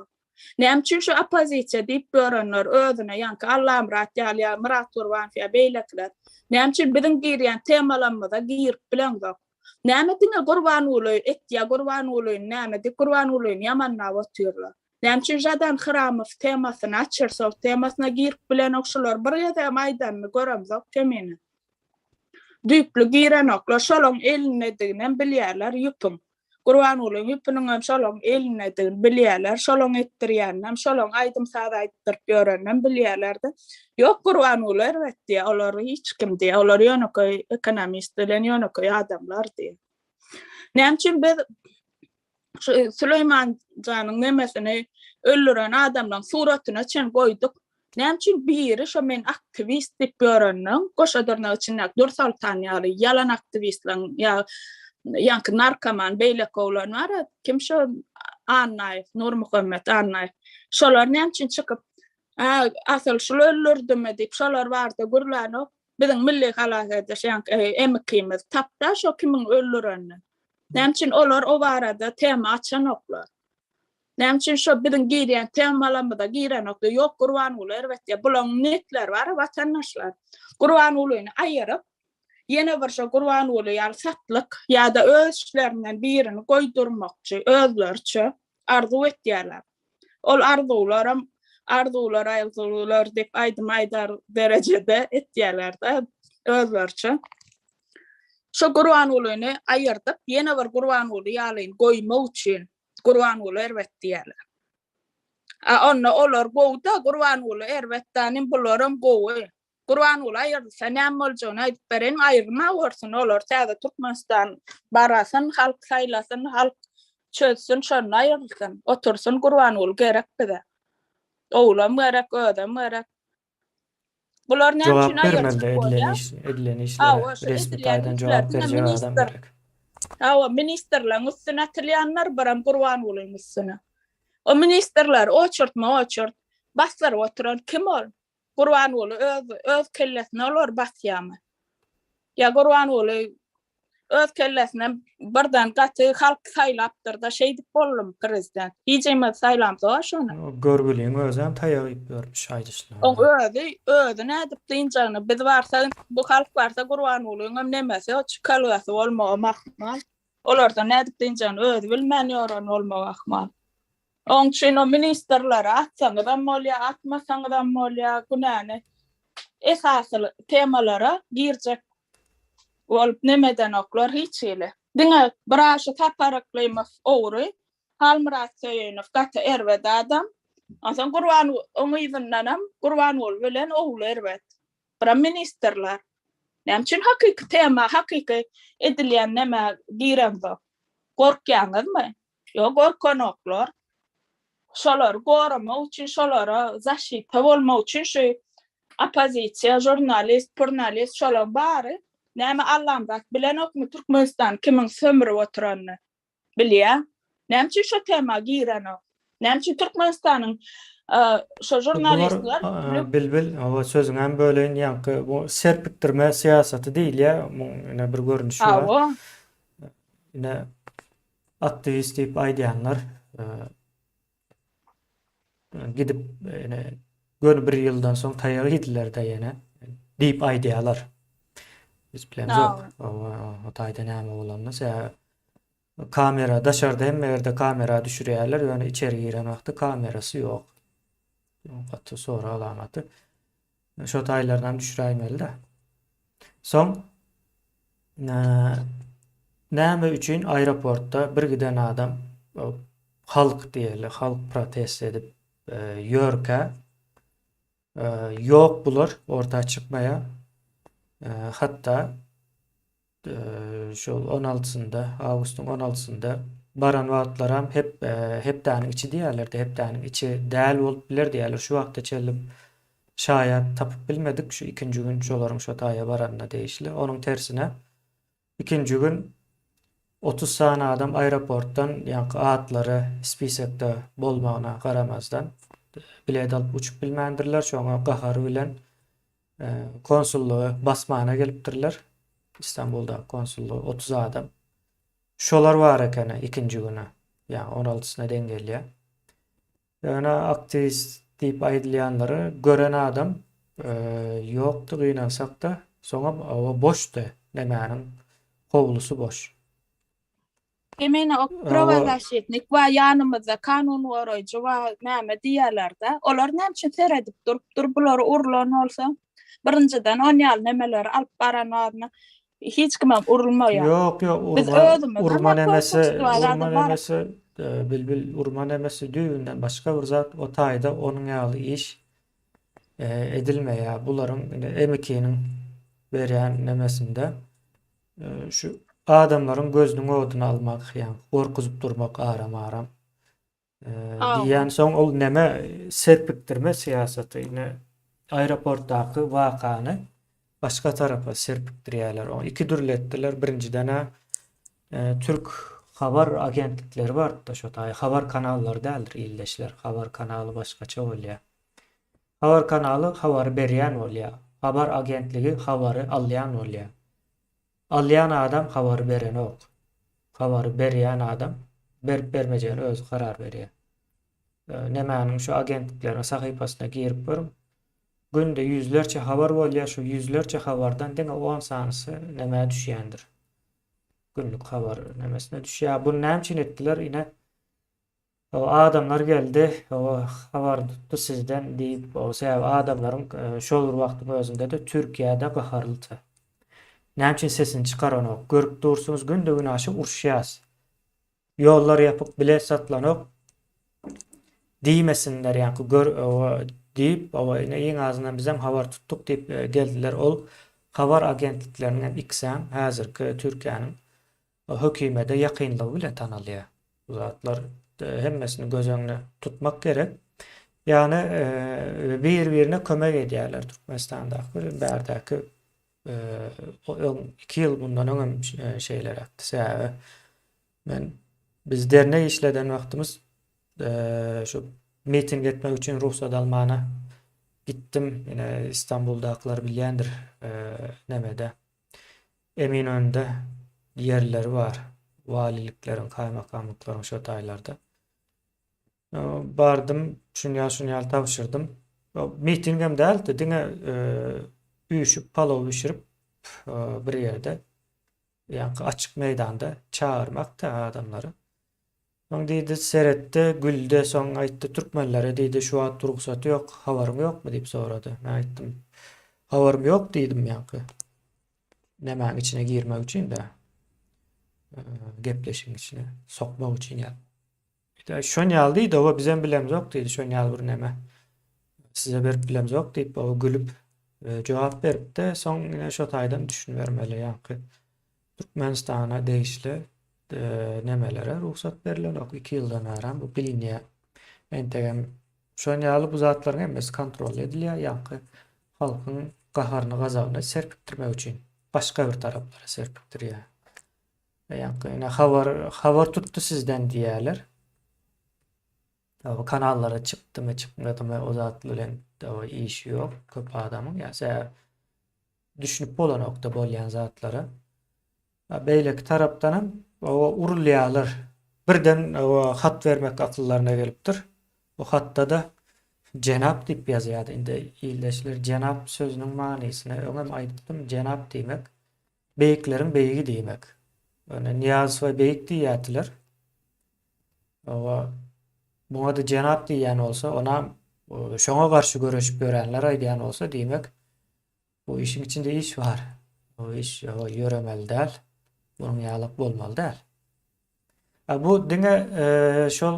Nämçe şu opozisiya diýip görenler özüne ýanky Allah'ım ýaly Murat Turwan fiýa beýlekler. Nämçe biziň girýän temalarymyza girip bilen zok. Näme diňe Gurban uly etýär Gurban uly näme di Gurban uly ýamanlap otyrlar. Nämçe jadan Hıramow temasyny açyrsa temasyna girip bilen okşular bir ýa-da maýdanny görem zok temini. Düýplü giren oklar şolaň eline diginen bilýärler ýupum. Gurban uly ýupynyň hem şolaň eline digin bilýärler, şolaň etdirýän, şolaň aýdym sada aýtdyryp ýörennem bilýärler-de. Ýok Gurban uly elbetde olar hiç kim diýe, olar ýöneköy ekonomist bilen ýöneköy adamlar diýe. Nämçe biz Süleyman janyň nemesini öldüren adamlaryň suratyny çen goýduk. Nämçe biri şu men aktivist diýip ýörennem, goşadyrna içinde Dursaltan ýaly yalan aktivistlaryň ýa ýanky narkoman beýlekowlar bar. Kim şu Annaýew, Nur Muhammed Annaýew. Şolar nämçe çykyp asal şol öldürdümi diýip şolar barda gurlanyp biziň milli halas ediş ýanky emekimiz tapda şo kimiň öldüreni. Nämçe olar o barada tema açan oklar. Nämçe şo biziň girýän temalarymyza giren oklar ýok Gurban uly elbetde bulaň netler bar watandaşlar. Gurban ulyny aýyryp ýene bir şo Gurban uly ýaly satlyk ýa-da öz işlerinden birini goýdurmakçy özlerçe arzu etýärler. Ol arzular diýip aýdym derejede etýärler-de özlerçe. Şo Gurban ulyny aýyrdyp ýene bir Gurban uly ýaly goýmak üçin Gurban uly elbetde diýerler. Onna olar gowda Gurban ulu erbettanin bularım gowy. Gurban ulu ayırsa näme boljany aýdyp berem, aýyrma bolsun olar täze Türkmenistan barasyn, halk saýlasyn, halk çözsün, şonu aýyrsyn. Otursun Gurban ulu gerek bide. Oğlam gerek, ödem gerek. Bular näme üçin Cevap vermeli aýyrsyk bolýar? edilen işlere. Şu Resmi edilen taýdan işler cevap diňe berjek adam minister. gerek. Ministerler üstüne tilyanlar baram Gurban uluň üstüne. O ministerler oçurt baslar oturan kim ol? Gurban ulu öz kellesine olar basýamy. Ya Gurban ulu öz kellesine birden gaty halk saýlapdyr da şey dip boldum prezident. Hiçeme saýlamdy şonu. O görgüliň özem taýagyp görmüş aýdyşlar. O özi nädip diýjäni biz barsa bu halk barsa Gurban uluň nemesi o çykalýasy bolmagy mahmal. Olar da nädip diýjäni özi bilmänýär olmagy ahmal. Onun için o ministerlere atsaňyzam bolýar, atmasaňyzam bolýar, günäni esasy temalara girjek bolup nemeden oklar hiç ele. Diňe biraşy taparaklymy owry, Halmurat Söýenow gaty erwed adam. Ondan Gurban oňyzyndanam Gurban ol bilen oğlu erwed. Bir ministerler. Näme üçin hakyky tema, hakyky edilýän näme girendir? Gorkýaňyzmy? Ýok, gorkanoklar. Şolar gorama üçin, şolara zaşita bolma üçin şu opozisiýa, jurnalist, şolar bary. Näme allandak bilen okmy Türkmenistan kimin sömürip oturanyny bilýär. Näme üçin şu tema girenok? Näme üçin Türkmenistanyň şu jurnalistler Bilbil, o sözüň hem böleýin ýanky bu serpikdirme siýasaty diýil ýa, ine bir görnüşi bar. awa Ine aktivist diýip aýdýanlar gidip bir ýyldan soň taýyry ýediler de ýene diýip aýdýarlar. Biz bilemiz ýok. O taýda näme bolansa kamera daşarda hem ýerde kamera düşürýärler, ýöne içeri giren wagty kamerasy ýok. Ýok sonra alamaty. Şo taýlardan düşüräýmeli de. Soň näme üçin aeroportda bir giden adam halk diýeli, halk protest edip ýörke ýok bular orta çykmaýa. Hatta şol 16-sında, Awgustyň 16-sında baran wagtlaram hep däniň içi diýerlerdi, hep däniň içi däl bolup biler diýerler. Şu wagtda çellip şaýat tapyp bilmedik. Şu ikinji gün şolaryň şo taýa baranyna değişli. Onuň tersine ikinji gün 30 sany adam aeroportdan ýa-ni atlary spisekde bolmagyna garamazdan bilet alyp uçup bilmändirler. Şoňa gahary bilen konsullugy basmana gelipdirler. İstanbulda konsulluğu 30 adam. Şolar var ekene ikinci güne. Yani 16'sına den gelýär. Yani aktivist diýip aýdylýanlary gören adam ýokdy gynansak da soňa boşdy. Nämäniň howlusy boş. Emine o provokasyetnik we ýanymyzda kanun goraýjy we näme diýerler-de. Olar näme üçin seredip durup bular urlan bolsa, birinciden on ýaly nemeler alyp baranmagyna hiç kimem urulmaýar. Ýok, urman emesi bilbil urman emesi düýünden başga bir zat o taýda onuň ýaly iş edilmeýär. Bularyň emekiniň berýän nemesinde şu adamlaryň gözüniň oduny almak, ýa-ni gorkuzyp durmak aram diýen soň ol neme serpikdirme siýasaty aeroportdaky wakany başka tarafa serpikdirýärler. O iki dürletdiler. Birinciden Türk habar agentlikleri var da şo taý habar kanalları däldir illeşler. Habar kanaly başgaça bolýar. Habar kanaly habar berýän bolýar. Habar agentligi habary alýan bolýar. Alýan adam habary beren ok. Habary berýän adam bermejegine öz karar berýär. Nämäniň şu agentliklerin sahypasyna girip görüm. Günde yüzlerce haber bolýar, şu yüzlerce habardan deňe 10 sanysy näme düşýändir. Günlük haber nämesine düşýär. Bu näme üçin etdiler ine? O adamlar geldi, o habar tutdu sizden diýip, o sebäp adamlaryň şol wagtyň özünde de Türkiýede gaharldy. Näme üçin sesini çykaranok, görüp dursunuz günde günaşy urşýas. Ýollar ýapyp bilet satlanok. Diýmesinler ýa-ni diýip ýeň azyndan bizem habar tuttuk diýip geldiler. Ol habar agentliklerinden ikisem häzirki Türkiýanyň hökümete ýakynlygy bilen tanalýar. Bu zatlar hemmesini göz öňüne tutmak gerek. Ýani bir-birine kömek edýärler Türkmenistandaky bärdäki 2 ýyl bundan öňem şeýler etdi. Sebäbi men biz dernek işleden wagtymyz şu miting etmek üçin ruhsat almana gittim. Yine İstanbul'dakiler bilýändir. Nemede Eminönü'nde yerleri var. Valiliklerin, kaymakamlıkların şu taýlarda. Bardım, şunyal tapşyrdım. Mitingem däldi, diňe üýüşüp, palaw bişirip bir ýerde ýa-ni açyk meýdanda çağırmakda adamları. Soň diýdi seretde, gülde, soň aýtdy türkmenlere diýdi şu wagt ruhsaty ýok, habarym ýokmy diýip sorady. Men aýtdym, habarym ýok diýdim ýa-ni. Nämäň içine girmek üçin de gepleşiň içine sokmak üçin ýa. Şonýal diýdi, o bizem bilemiz ýok diýdi, şonýal bir näme. Size berip bilemiz ýok diýip o gülüp jogap beripdi. Soň ýene şo taýdan düşünbermeli ýa-ni. Türkmenistana değişli nemelere ruhsat berilen ok 2 ýyldan bäri bu bilinýär. Entegem şonýaly bu zatlaryň hemmesi kontrol edilýär ýa-ni halkyň gaharyny gazabyny serpikdirmek üçin başga bir taraplara serpikdirýär. Ýa-ni habar tutdy sizden diýerler. O kanallara çıkdymy çıkmadymy o zatlar bilen o iş ýok köp adamyň ýa-ni düşünüp bolanokda bolýan zatlara. Beýleki tarapdanam o urulýarlar. Birden o hat vermek akıllarına gelipdir. O hatta da cenap diýip ýazýar. Indi ýyldaşlar cenap sözüniň manysyny öňem aýtdym. Cenap diýmek beýikleriň beýigi diýmek. Öňe Niyaz we beýik diýýärdiler. O buňa da cenap diýýän bolsa, ona şoňa garşy görüşip görenler aýdýan bolsa diýmek bu işin içinde iş var. O iş ýöremeli däl. Bunun ýalyk bolmaly däl. Bu diňe şol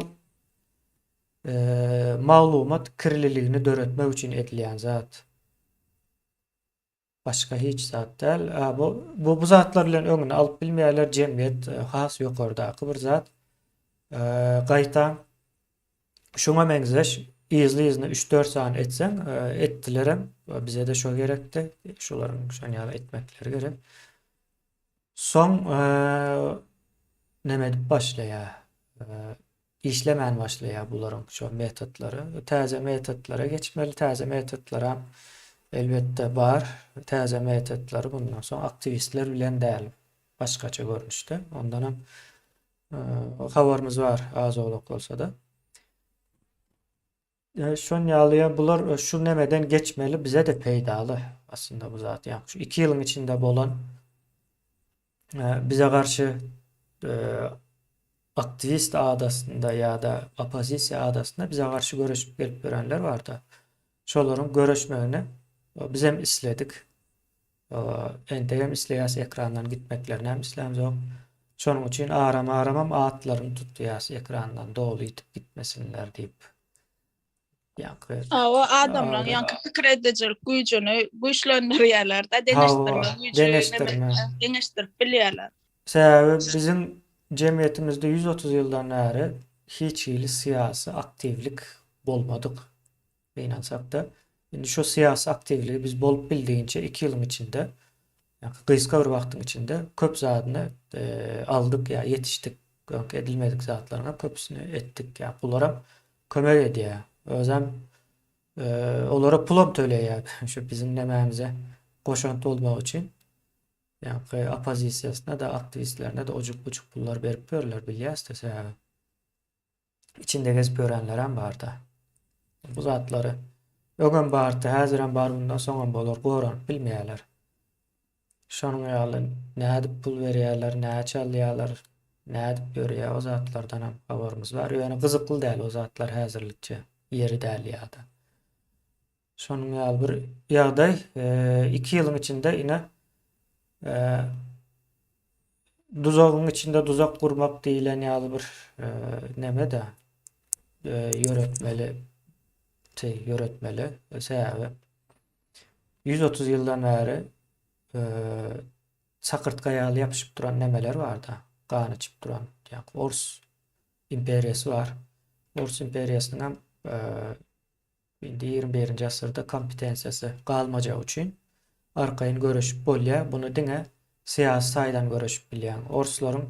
maglumat kirliligini döretmek üçin edilýän zat. Başka hiç zat däl. Bu zatlar bilen öňüne alyp bilmeýärler jemgyýet has ýokardaky bir zat. Gaýta şoňa meňzeş izli 3-4 saat etseň etdilerem. Bize de şo gerekdi. Şolaryň şonýaly etmekleri gerek. Soň neme dip başlaýar? İşlemän başlaýar bularyň şo metotlary. Täze metotlara geçmeli. Täze metotlara elbette bar. Täze metotlary bundan soň aktivistler bilen däl. Başgaça görnüşde. Ondanam habarymız var az olak bolsa da. Şonýaly bular şu nemeden geçmeli bize de peýdaly aslında bu zat. Yani şu 2 ýylyň içinde bolan bize karşı aktivist adasında ya da opozisiya adasında bize karşı görüşüp gelip görenler vardı. Şolaryň görüşmegini bizem isledik. Entegem isleýäs ekrandan gitmeklerine hem islämiz ýok. Şonuň üçin aramam atlaryny tutýas ekrandan dolu itip gitmesinler diýip. O adamlar ýa-ni pikir edejek güýjüni güýçlendirýärler da deňeşdirip bilýärler. Sebäbi bizim jemgyýetimizde 130 ýyldan bäri hiç ýyly siyasi aktivlik bolmadyk. Beýnansak da indi şu siyasi aktivligi biz bolup bildiğince 2 ýylyň içinde gysga bir wagtyň içinde köp zadyny aldyk ya yetişdik. Edilmedik zatlaryna köpüsini etdik ya. Bulara kömek edýär. Özem olara pulam töleýär. Şu bizim nemämize goşanty bolmak üçin. Yani opozisiýasyna da aktivistlerine de ojuk buçuk pullar berip görler bilýäs de içinde gezip görenler hem barda. Bu zatlary öňem bardy, häzirem bar bundan soňam bolar, goran bilmeýärler. Şonuň ýaly näde pul berýärler, näde çalýarlar, näde görýär o zatlardan hem habarymız var. Ýöne gyzykly däl o zatlar häzirlikçe ýeri däl ýa-da. Şonuň ýaly bir ýagdaý 2 ýylyň içinde ine duzagyň içinde duzak kurmak diýilen ýaly bir neme de yöretmeli. Sebebi 130 yıldan beri çakırt ýaly yapışıp duran nemeler var da, kan içip duran. Yani Ors imperiyası var. Ors imperiyasının hem 21. asırda kompetensiyası galmaca üçin arkaýyn görüşüp bolýar. Bunu diňe siyasi taýdan görüşüp bilýän. Orslaryň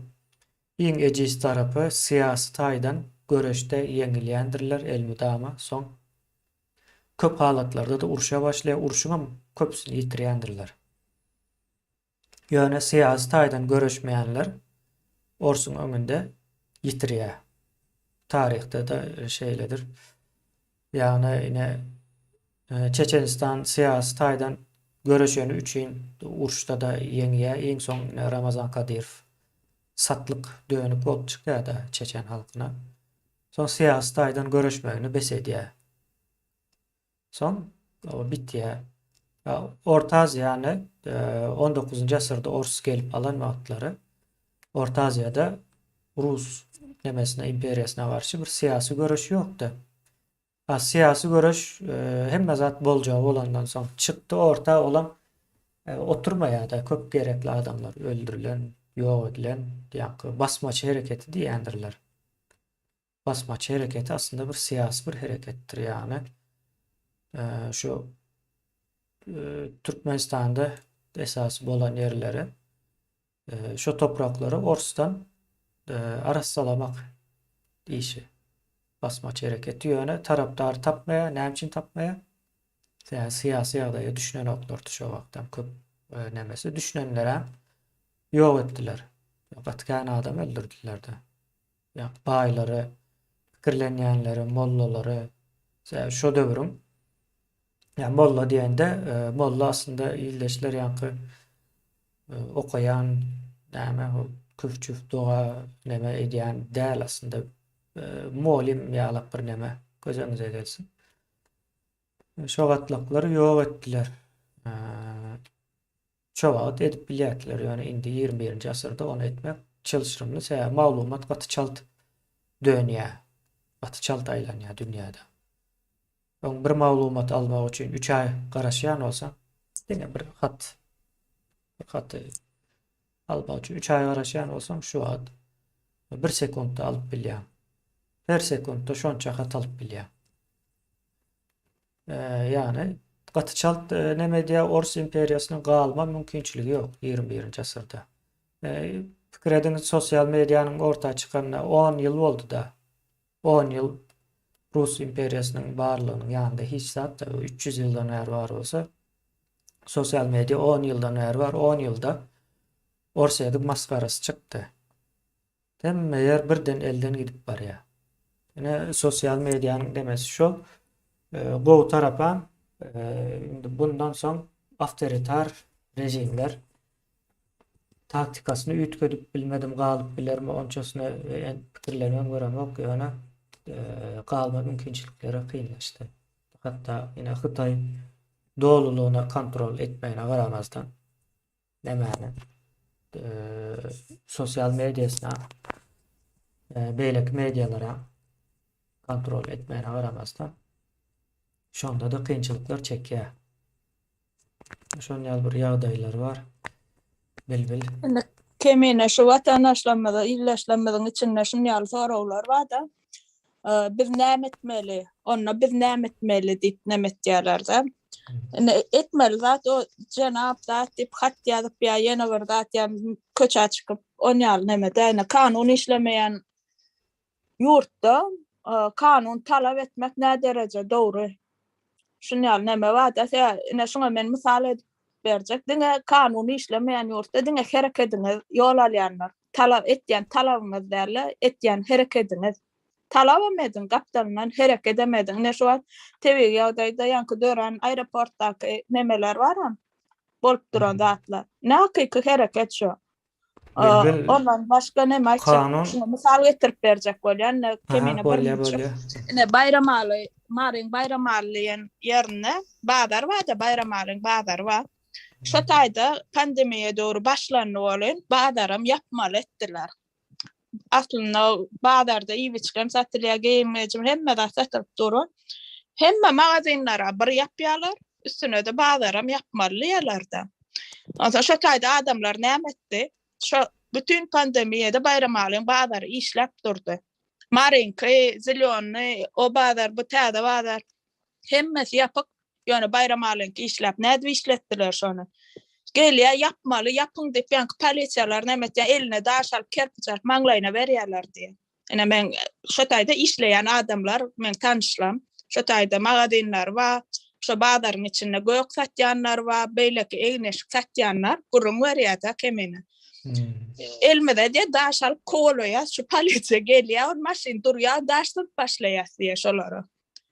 iň ejis tarapy siyasi taýdan görüşde ýeňilýändirler elmydama. Soň köp halatlarda da uruşa başlaýar. Uruşyň köpsini ýitirýändirler. Ýöne siyasi taýdan görüşmeýänler Orsuň öňünde ýitirýär. Tarihte de şeyledir. Yani yine Çeçenistan siyasi taýdan görüşeni üçin uruşda da ýeňýär. Iň soň Ramazan Kadyrov satlyk dönük bolup çykýar da Çeçen halkyna. Soň siyasi taýdan görüşmegini besedýär. Soň o bitýär. Orta Aziýany 19. asyrda Ors gelip alan wagtlary Orta Aziýada Rus nemesine, imperiýasyna garşy bir siyasi görüş ýokdy. Siyasi görüş hemme zat boljagy bolandan soň çykdy, orta olan oturmaýa-da köp gerekli adamlar öldürilen, ýok edilen, ýa-ni basmaçy hereketi diýendirler. Basmaçy hereketi aslında bir siyasi bir hereketdir ýani. Şu Türkmenistanda esasy bolan ýerleri şu topraklary Orsdan arassalamak diýişi. Basmaçy hereketi ýöne tarapdar tapmaýa, näme tapmaýa? Siyasi ýagdaýa düşünen oklardy şo wagtdan köp nemesi düşünenler hem ýok etdiler. Batkan adam öldürdüler de. Ya baýlary, pikirlenýänleri, mollalary, şo döwrüň molla diýende molla aslında illeşler ýa-ni okayan, näme küfçüf doğa neme edýän däl aslında muallim ýalap bir neme gözeňize gelsin. Şo gatlaklary ýok etdiler. Şo wagt edip bilýärdiler. Ýöne indi 21. asyrda onu etmek çylşyrymly maglumat gatyçalt dönýär. Gatyçalt aýlanýar dünýäde. Oň bir maglumat almak üçin 3 ay garaşýan bolsa, diňe bir hat almak üçin 3 ay garaşýan bolsaň şu wagt 1 sekundda alyp bilýär. Her sekundda şonça hat alyp bilýär. Yani gatyçalt neme diýär, Ors imperiýasynyň galma mümkinçiligi ýok 21. asyrda. Pikir ediniz, sosial mediýanyň ortağa çykanyna 10 ýyl boldy da. 10 ýyl Rus imperiýasynyň barlygynyň ýanynda hiç zat 300 ýyldan bäri bar bolsa, sosial media 10 ýyldan bäri bar. 10 ýylda Orsiýada maskarasy çykdy. Hemme ýer birden elden gidip barýar. Ine sosial mediýanyň demesi şol, bu tarapan bundan soň awtoritar rejimler taktikasyny üýtgedip bilmedim galyp bilermi onçasyna pikirlenýän göremok ýöne galma mümkinçilikleri kıyınlaştı. Hatta yine Xitay doğruluğuna kontrol etmeyine varamazdan demeni sosyal medyasına beylek medyalara kontrol etmeyine varamazdan şonda da kıyınçılıklar çekýär. Şon ýaly bir ýagdaýlar var. Bil. Kemine şu vatandaşlamada, illeşlemeden içinde şun ýaly sorawlar var da bir näme etmeli, onna bir näme etmeli diýip näme etýärler. Etmeli zat o Cenab zat diýip hat ýazyp ýa ýene bir zat ýa köçe çykyp on ýaly näme däne kanun işlemeýän ýurtda kanun talap etmek nä derece dogry. Şun ýaly näme var da şuňa men mysal edip berjek. Diňe kanun işlemeýän ýurtda diňe hereketiniz ýol alýanlar. Talap etýän talabyňyz däle etýän hereketiniz. Talap edin, kaptandan herek edemedin. Ne şu an TV ýagdaýda ýanky dören aeroportdaky nemeler baram. Bolup duran zatlar. Näki hereket şu. Ondan başga näme aýtjak? Mysal getirip berjek bolýan. Kemine bir. Ne Bayramaly, Maryň Bayramalyň ýerine bazar var da Bayramalyň bazar var. Şu taýda pandemiýa döwrü başlanyp bolan bazarym ýapmaly etdiler. aslında bazarda iyi biçken satılya giyinmeyeceğim hemme de satıp durun. Hemme magazinlara bir yapıyorlar. Üstüne de bazarım yapmalıyalar da. Ondan şu tayda adamlar ne etti? Şu bütün pandemiyede bayram alın bazarı işlep durdu. Marinki, Zilyonlu, o bazar, bu tada bazar. Hemmesi yapıp yani bayram alın ki işlep. Ne işlettiler şunu? Geliyor yapmalı, yapın deyip yani polisiyalar nemet ya eline daşal kerpiçal manglayına veriyorlar diye. Yani ben şu tayda işleyen adamlar ben tanışlam. Şu tayda magazinler var. Şu bazarın içinde gök satyanlar var. Beyleki egneşik satyanlar. Kurum veriyor da kemine. Elmede de daşal koloya şu polisiya geliyor. Maşin duruyor. Daştan başlıyor diye şoları.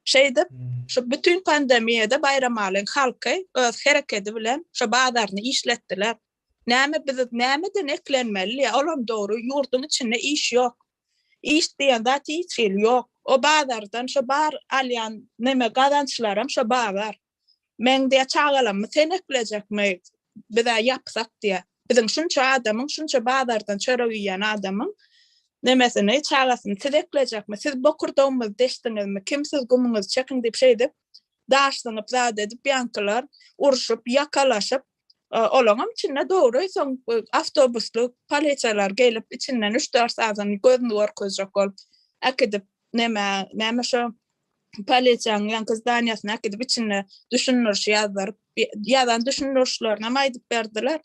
Şeyde şu bütün pandemiyede bayram alın halkı öz hareketi bilen şu bazarını işlettiler. Näme eklenmeli? Olam doğru yurdun içinde iş yok. İş diyen de hiç yok. O bazardan şu bar alyan neme kazançlarım şu bazar. Men diye çağalam sen ekleyecek mi? Bir de yapsak diye. Bizim şunca adamın şunca bazardan çörüyen adamın nemesini çağasını tirekleyecek mi? Siz bokurduğumuz deştiniz mi? Kimsiz gumunuz çekin deyip şey deyip daşlanıp zade edip yankılar uruşup yakalaşıp olanım içinde doğru son avtobuslu polisiyalar gelip içinden 3-4 saatin gözünü var közecek olup akidip neme şu polisiyanın yankı zdaniyasını akidip içinde düşünürüş yazlar yazan düşünürüşlerine maydıp verdiler.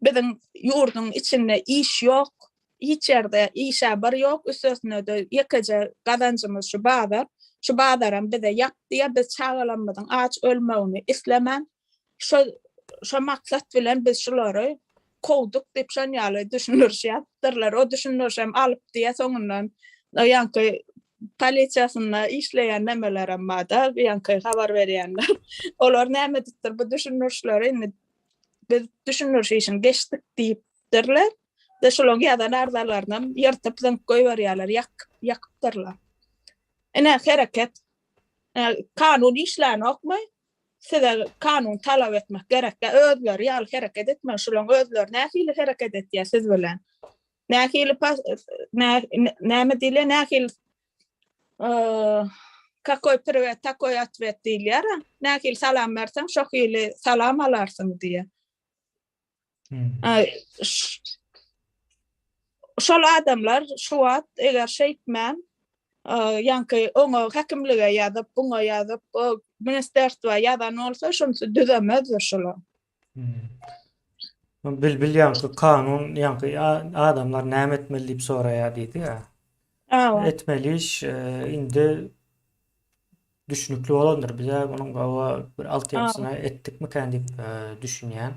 Bizim yurdun içinde iş yok. Hiç yerde iş haber yok. Üstüne de yakaca kazancımız şu bazar. Şu bazarın bir de yap diye biz çağılanmadan aç ölmeğini islemen. Şu maksat bilen biz şuları kovduk deyip şanyalı düşünürüş yaptırlar. O düşünürüşem alıp diye sonundan yankı polisiyasında işleyen nemelerim var da yankı haber verenler. Onlar nemediktir bu düşünürüşleri biz düşünürüş için geçtik deyip derler. De şolong yadan ardalarından yırtıp zınk koyuverýärler, yakıpdırlar. Ene hareket kanun işlänokmy? Size kanun talap etmek gerek. Özler ýaly hareket etmek şolong özler nähili hareket etýär siz bilen. Nähili näme diýilýär? Nähili kakoy privet, takoy atvet diýilýär. Nähili salam bersen şohili salam alarsın diye. Şol adamlar şu wagt eger şeýtmän yankı oňa hakimlige ýazyp, buňa ýazyp, ministerstva ýazan bolsa şonusy düzemezler şolar. Bil yankı kanun yankı adamlar näme etmeli diýip soraýar diýdi ýa. Etmeli iş indi düşünükli olandır. Bize bunun bir altyapysyna etdikmi kan diýip düşünýän.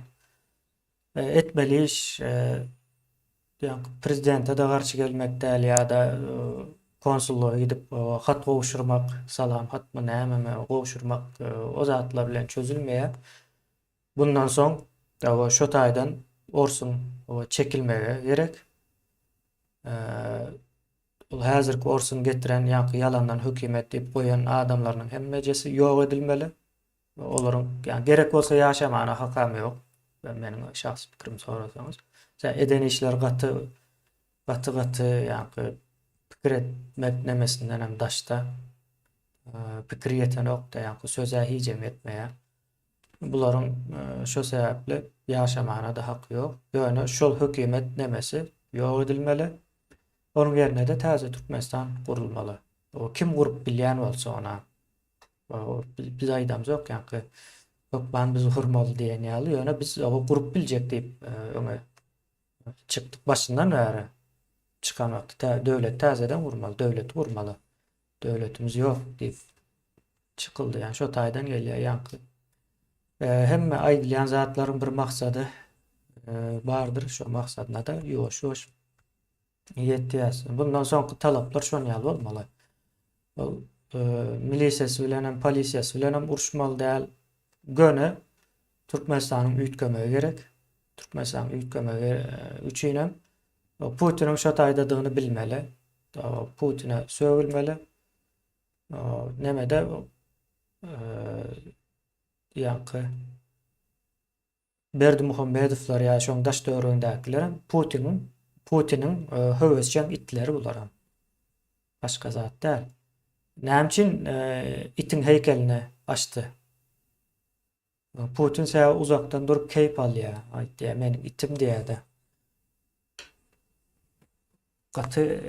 Etmeli iş prezidente de karşı gelmek däl ýa-da konsulluğa gidip hat gowuşurmak, salam hatmy näme gowuşurmak o zatlar bilen çözülmeýär. Bundan soň şo taýdan Orsun çekilmege gerek. Ol häzirki Orsun getiren ýa-da yalandan hökümet diýip goýan adamlaryň hemmejesi ýok edilmeli. Olaryň ýa gerek bolsa ýaşamana hakamy ýok. Meniň şahsy pikirim sorasaňyz. Eden işler gaty ýa-da pikir etmek nemesinden hem daşta pikir ýeten okda ýa-da söze hijem etmeýär. Bularyň şo sebäpli ýaşamana da haky ýok. Ýöne şol hökümet nemesi ýok edilmeli. Onun yerine de täze Türkmenistan gurulmaly. O kim gurup bilýän bolsa ona biz aýdamyz ýok ýa-da yok ben biz hurmaly diýen ýaly ýöne biz o gurup biljek diýip öňe çıktık başından beri çıkan vakti devlet tazeden vurmalı, devlet vurmalı. Devletimiz yok deyip çıkıldı. Yani şu taydan geliyor yankı. Hem aýdylýan zatlaryň bir maksady bardır. Şu maksadına da yoş ýetýär. Bundan soňky talaplar şonu ýaly bolmaly. Milisiýasy bilen hem polisiýasy bilen hem uruşmaly däl. Göne Türkmenistanyň üýtgemegi gerek. Türkmenistan üýtgemegi üçinem Putin'in şo taýdadygyny bilmeli. Putin'e söwülmeli. Nemede ýa-da Berdimuhamedowlar ýa şoň daş döwründäkiler Putin'in Putin'in höwesçen itleri bularam. Başka zat değil. Näme itin heykelini açtı. Putin sen uzaktan durup keyip al ya. Ay diye benim itim diye de. Katı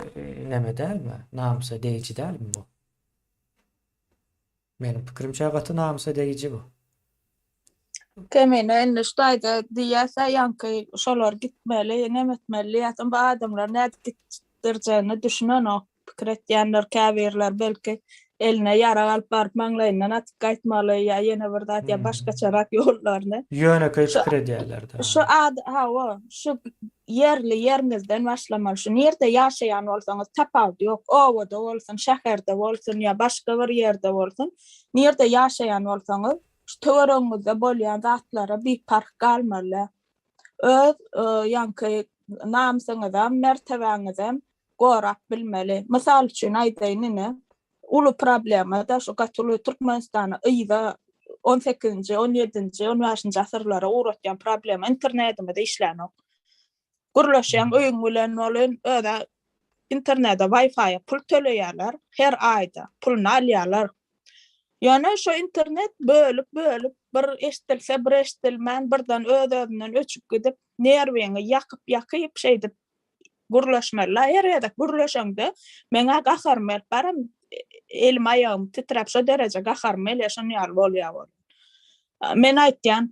neme değil mi? Namsa deyici değil mi bu? Benim fikrimçe katı namsa deyici bu. Kemine enne ştaýda diýäse ýanky şolar gitmeli, nemetmeli, ýa-da bu adamlar näde gitdirjäni düşünenok pikir etýänler, käbirler belki eline ýara alyp baryp maňlaýyndan atyp gaýtmaly ýa ýene bir zat ýa başgaçarak ýollarny. Ýöneköý Şu pikir edýärler de. şu şu yerli yerimizden başlamaly. Şu nerede ýaşaýan bolsaňyz tapawdy ýok, owada bolsun, şäherde bolsun ýa başga bir ýerde bolsun, nerede ýaşaýan bolsaňyz şu töwereňizde bolýan zatlara bir park galmaly. Öz ýanky namsyňyzam, mertebeňizem gorap bilmeli. Mysal üçin aýdaýyn, ulu problema da şu gatyly Türkmenistana ýa 18-nji, 17-nji, 15-nji asyrlara uğratýan problem internetde işlenok. Gurlaşan öýüň bilen bolan öde internetde Wi-Fi pul töleýärler, her aýda pulny alýarlar. Ýani şu internet bölüp bir eşitilse bir eşitilmän birden öz-özünden öçüp gidip nerwiňi ýakyp şeýdip gurlaşmalar. Her ýerde gurlaşanda meňe gaharmel baram elim ayağım titrep şu derece gaharmel ýaşan ýaly bolýar. Men aýtýan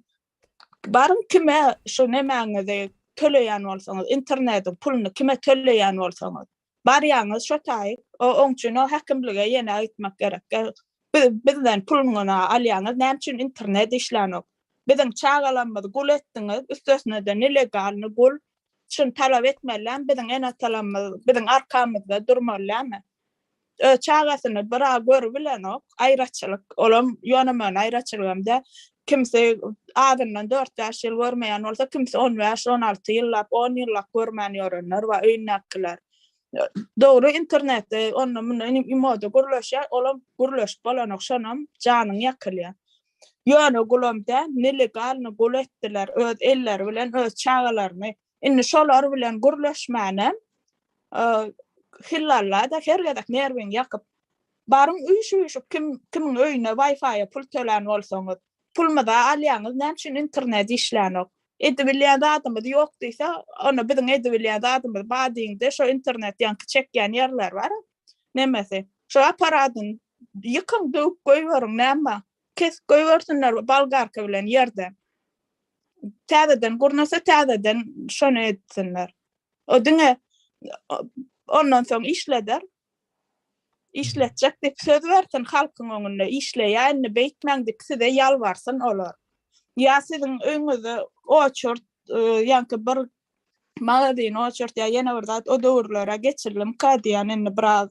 barym kime şu nemäňizi töleýän bolsaňyz, internetin pulunu kime töleýän bolsaňyz, barýaňyz şu taýyp, oň üçin o häkimlige ýene aýtmak gerek. Bizden puluny alýaňyz, näme üçin internet işlenok? Biziň çagalanmady gul etdiňiz, üstesine de illegalny gul şunu talap etmelän, biziň ene talamyz, biziň arkamyzda durmalýarmy? Çagasyny bira görbilenok, aýraçylyk, olam ýönemen aýraçylygymda kimse adından 4 ýaş ýyl görmeýän bolsa, kimse 10 ýaş, 16 ýyllap, 10 ýyllap görmän ýörenler we öýnäkler. Dogry internetde onunla imada gurlaşa, olam gurlaş bolanok şonam janyň ýakylýar. Ýöne gulamda nelegalny gul etdiler, öz eller bilen öz çagalaryny. Indi şolar bilen gurlaşmany hillallar da her ýerde nerwiň ýakyp barym üýşüp kimiň öýüne Wi-Fi pul tölen bolsaňyz, pulmy da alýaňyz, näme üçin internet işlenok? Edebilýän adamyz ýok diýse, onu biziň edebilýän adamyz badiňde şu internet ýanky çekýän ýerler bar. Nemesi? Şu aparatyny ýykyň döwüp goýberň näme? Kes goýbersinler balgarka bilen ýerde. Täzeden gurnasa täzeden şonu etsinler. O diňe ondan soň işleder. İşletjek dip söz bersin halkyň öňünde işleýän beýtmäňdikisi de ýalbarsyn olar. Ya siziň öňüňizde oçurt ýanky bir magazin oçurt ýa ýene bir zat o döwürlere geçirilim kadiýan indi biraz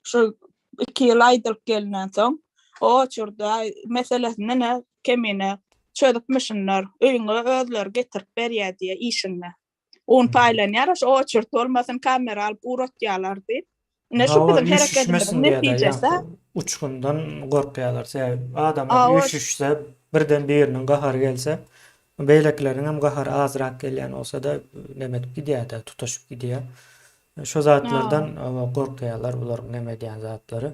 şu 2 ýyl aýdyryp gelenden soň oçurda meselesini kemine çödükmişinler, öýüňe özleri getirip berýär diýe işinde. On paýlanýar, şu oçurt bolmasyn kamera alyp uratýarlar diýip. Ne şu bizim hereketimiz neticesi? Uçkundan gorkýarlar. Adam üşüşse, birden birinin gahar gelse, beýlekleriniň hem gahar azrak gelýän olsa da nemet gidýär, tutaşyp gidýär. Şu zatlardan gorkýarlar, bular neme diýen zatlary.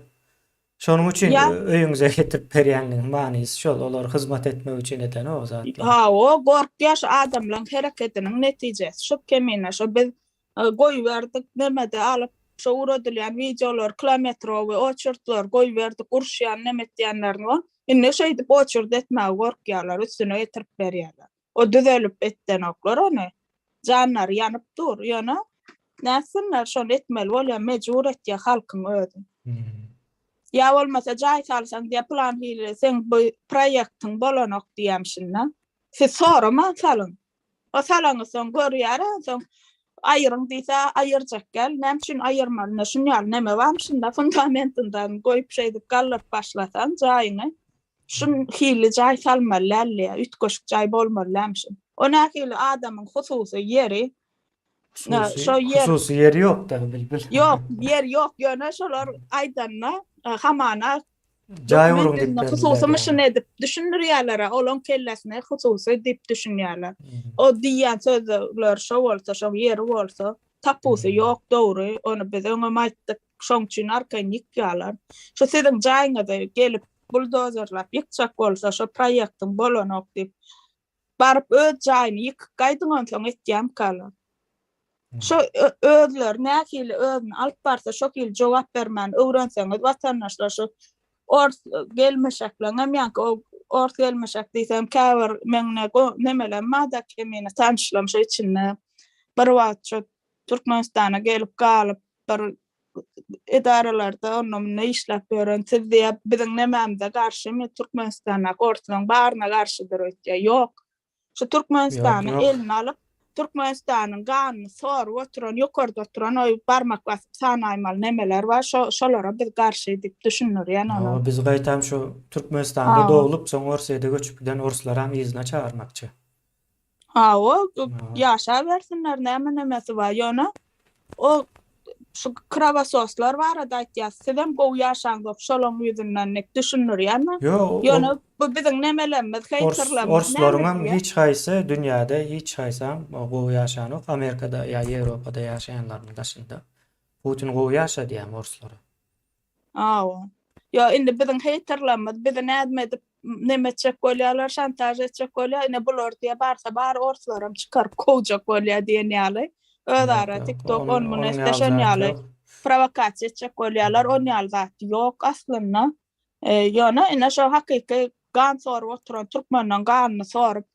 Şonuň üçin öýüňize getirip berýänligiň manysy şol, olar hyzmat etmek üçin eden o zatlar. O gorkýaş adamlaryň hereketiniň netijesi. Şu kemine, şu biz goýberdik, nemede alyp şu uradylýan videolar, kilometrowy oçurtlar goýberdik, urşýan nemet diýenler var. Indi şeýdip oçurt etmäge gorkýarlar, üstüne getirip berýärler. O düzelip etden oklar onu. Janlar ýanyp dur, ýana näsinler şonu etmeli bolýan mejbur etýär halkyň özi. Ya bolmasa jaý salsaň diýe plan hili, sen bu proýektiň bolanok diýemşinna. Siz sorama salyn. O salaňyň görýär, soň aýryň diýse aýyrjak gel. Näme üçin aýyrmaly? Şunýal neme barmşynda fundamentindan goýup şeýdip gallar başlasan jaýyny. Şun hili jaý salmaly, ütköşük jaý bolmaly hemşin. Ona hili adamyň hususy ýeri, hususy ýeri ýok da bilbil. Ýok, ýer ýok, ýöne şolar aýdanna hamana Jay Men urun bizne dip hususy berdiler mışyn yani. edip düşünürýärler, olan kellesine hususy dip düşünýärler. Hmm. O diýen sözler şo bolsa, şo ýeri bolsa, tapusy ýok, dogry, onu biz öňe maýtdyk, şoň üçin arkaň ýykýarlar. Şo siziň jaýňyza gelip buldozerlap ýykjak bolsa, şo proýektiň bolanok dip baryp öz jaýyny ýykyp gaýdyňdan soň etýän kalar. Şo özler nähili özüni alyp barsa şokil jogap bermän öwrenseňiz watandaşlar şo ors gelmeşekler hem ýanky ors gelmeşek diýsem käbir meňne nemeler mada kemine tanşlam şo içinde bir wagt şo Türkmenistana gelip galyp bir edarelarda onunla işläp beren diýip biziň nemämde garşy me Türkmenistana ortadan baryna garşydyr öýtýär. Ýok. Şo Türkmenistana Yok. elini alyp Türkmenistanyň ganyny sorup oturan, ýokarda oturan oý barmak basyp sanaýmal nemeler bar, şolara biz garşy dip düşünürýän onu. Biz gaýtam şu Türkmenistanda dowulyp soň Orsiýada göçüp giden orslara ýyzyna çağırmakçy. O ýaşa bersinler, näme nemesi bar ýöne. O şu kravasoslar bar aýtýar, sizem gowy ýaşaňyz şolaň ýüzünden nek düşünürýänmi? Ýöne bu biziň nemelerimiz, haýtyrlarymyz. Orslaryň hiç haýsy dünýäde hiç haýsam gowy ýaşanyk Amerikada ýa Ýewropada ýaşaýanlaryň daşynda. Putin gowy ýaşa diýen orslara. Ya indi biziň haýtyrlarymyz bizi näme edip neme çek bolýarlar, şantaj etjek bolýar, ine bular diýe barsa bar orslarym çykar kowjak bolýar diýenýärler. Özara TikTok on mun esteşenýärler. Provokasiýa etjek bolýarlar, on ýaly zat ýok aslynda. Ýöne ine şo hakyky gan sorup oturan türkmenden ganyny sorup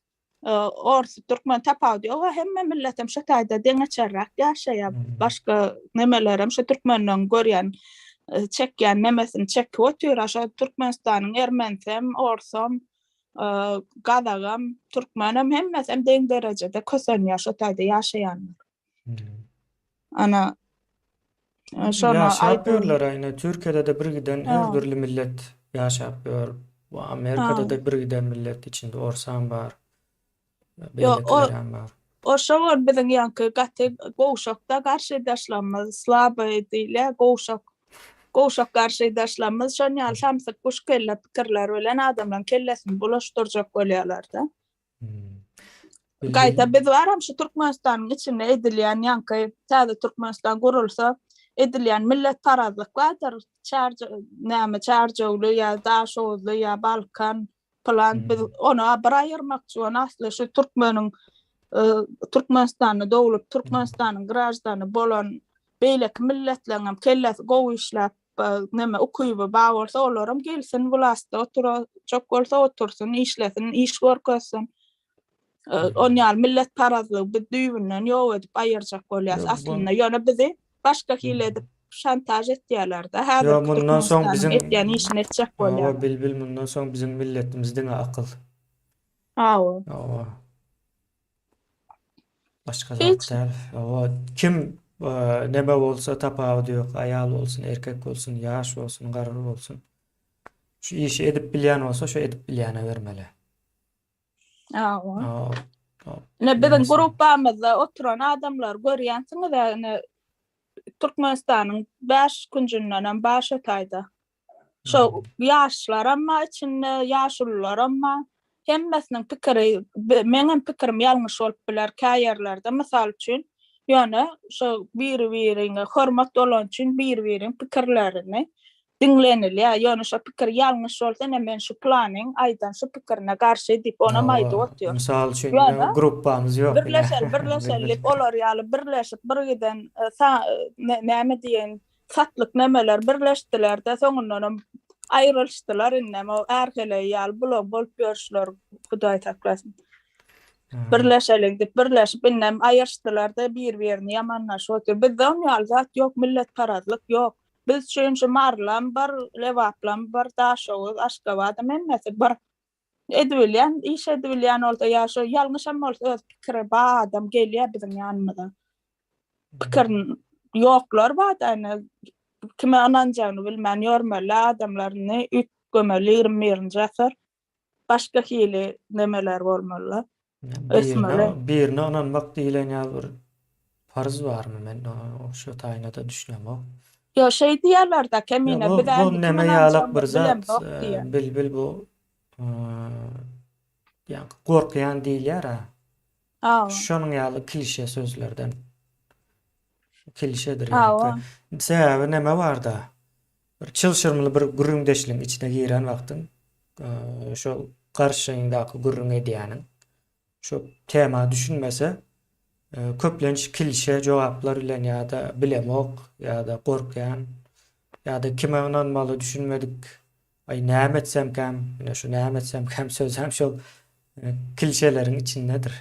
orsu türkmen tapaw diýär. Hemme milletem şo taýda deňeçerrak ýaşaýar. Başga nemelerem şo türkmenden görýän çekýän nemesini çekip oturar. Şo Türkmenistanyň ermensem, orsam, gadagam, türkmenem hemmesem deň derejede kösenýär şo taýda ýaşaýanlar. Ana şonu aýtýarlar aýna Türkiýede de bir giden her türlü millet ýaşap ýör. Bu Amerikada da bir giden millet içinde orsan bar. Beýlekler bar. O şol biziň ýanky gaty gowşakda garşydaşlarymyz slaby diýle gowşak garşydaşlarymyz şol ýaly samsyk guş kelle pikirler bilen adamlaryň kellesini bulaşdyrjak bolýarlar-da. Gaýta biz baram şu Türkmenistanyň içinde edilýän ýanky täze Türkmenistan gurulsa edilýän millet parazlyk bardyr. Çarjowly ýa Daşowly ýa Balkan plan biz onu bir aýyrmakçy onu asly şu Türkmenistany dowlup Türkmenistanyň grajdany bolan beýlek milletleriň kellesi gowy işläp neme okuýup bagolsa olaram gelsin bulasda oturjak bolsa otursun, işlesin, iş görkezsin. On ýaly millet parazlygy bir düýbünden ýok edip aýyrjak bolýar. Aslynda ýöne bizi başga hile edip şantaj etýärler-de. Häzir mundan soň bizim etýän işini etjek bolýar. Bil mundan soň bizim milletimizdin akyl. Başga zatlar. Kim neme bolsa tapaw diýok, aýal bolsun, erkek bolsun, ýaş bolsun, garar bolsun. Şu işi edip bilýän bolsa, şo edip bilýäne bermeli. Ne biziň grupamyzda oturan adamlar görýänsiňiz, Türkmenistanyň 5 günjünden başa taýda. Şo ýaşlar amma içinde ýaşullar amma hemmesiniň pikiri, meňem pikirim ýalňyş bolup biler käýerlerde. Mysal üçin, ýöne şo bir-biriňe hormat bolan üçin bir-biriň pikirlerini dinlenilýär. Ýöne şo pikir ýalňyş bolsa, men şu planyň aýdan şu pikirine garşy edip ona maýdy otýar. Mysal üçin grupamyz ýok. Birleşip olar ýaly birleşip bir giden näme diýen satlyk nemeler birleşdiler-de soňundan aýrylşdylar innem o erkele ýaly bolup ýörüşler Hudaý saklasyn. Birleşelim dip birleşip innem aýyrşdylar-da bir-birini ýamanlaşyp otur. Bizde on ýaly zat ýok, millet parazlyk ýok. Biz şu marlam bar, lewaplam bar, Daşow, Aşgabat hemmesi bar. Edilýän, iş edilýän olsa ýa-şo ýalňyşam bolsa öz pikiri bar adam gelýär biziň ýanymyza. Pikirin ýoklar bar da kime ananjagyny bilmän ýörmeli adamlaryny üç gömeli 21-nji asar başga hili nemeler bolmaly. Birine ananmak diýilen ýaly bir farz barmy? Men şo taýynda düşünýärm. Yo şey diýerler da Ya Kemine bu bilen neme 2000 ýalak bir bilen zat. bok diýer. Bil bu ýa gorkýan diýilýär ha. Awa. Şonuň ýaly klişe sözlerden. Klişedir Awa. ýa. Sebäbi neme barda? Bir çylşyrmaly bir gürrüňdeşligiň içine giren wagtyň şol garşyňdaky gürrüň edýäniň şo tema düşünmese köplenç klişe jogaplar bilen ýa-da bilemok ýa-da gorkýan ýa-da kime inanmaly düşünmedik. Ay näme etsem käm, ýa şu näme etsem käm söz hem şol klişeleriň içindedir.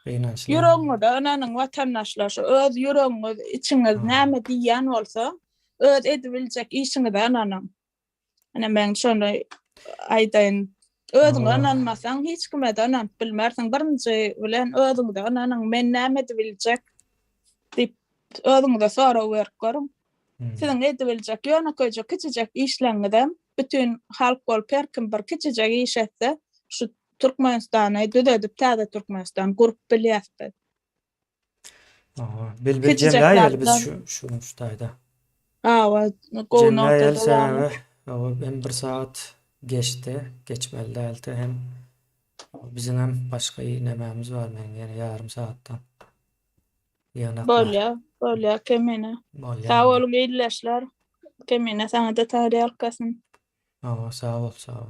Beýnançlar. Yüreğinde ananyň watandaşlar şu öz yüreğinde içiňiz näme diýen bolsa, öz edibiljek işiňi de ananyň. Ana men şonu aýdaýyn. Özüňe ananmasaň hiç kime de ananyp bilmersiň. Birinji bilen özüňde ananyň men näme edibiljek diýip özüňde sorag berip görüň. Siziň edibiljek ýöne köjek kiçijek işleňizde bütün halk bolup her kim bir kiçijek iş etse şu Türkmenistany düzedip täze Türkmenistan gurup bilýärdi. Bil Küçücek cemläýeli biz zatlar. şu nuştaýda. Awa, gowy Cemläýeli noktada ýaly. sebäbi hem 1 saat geçti, geçmeli däldi hem bizim hem başga nememiz bar men ýene ýarym saatdan. Bolýa Kemine. Sağ olun ýylyşlar. Kemine saňa da taýýar alkasyn. Sağ ol, sağ ol.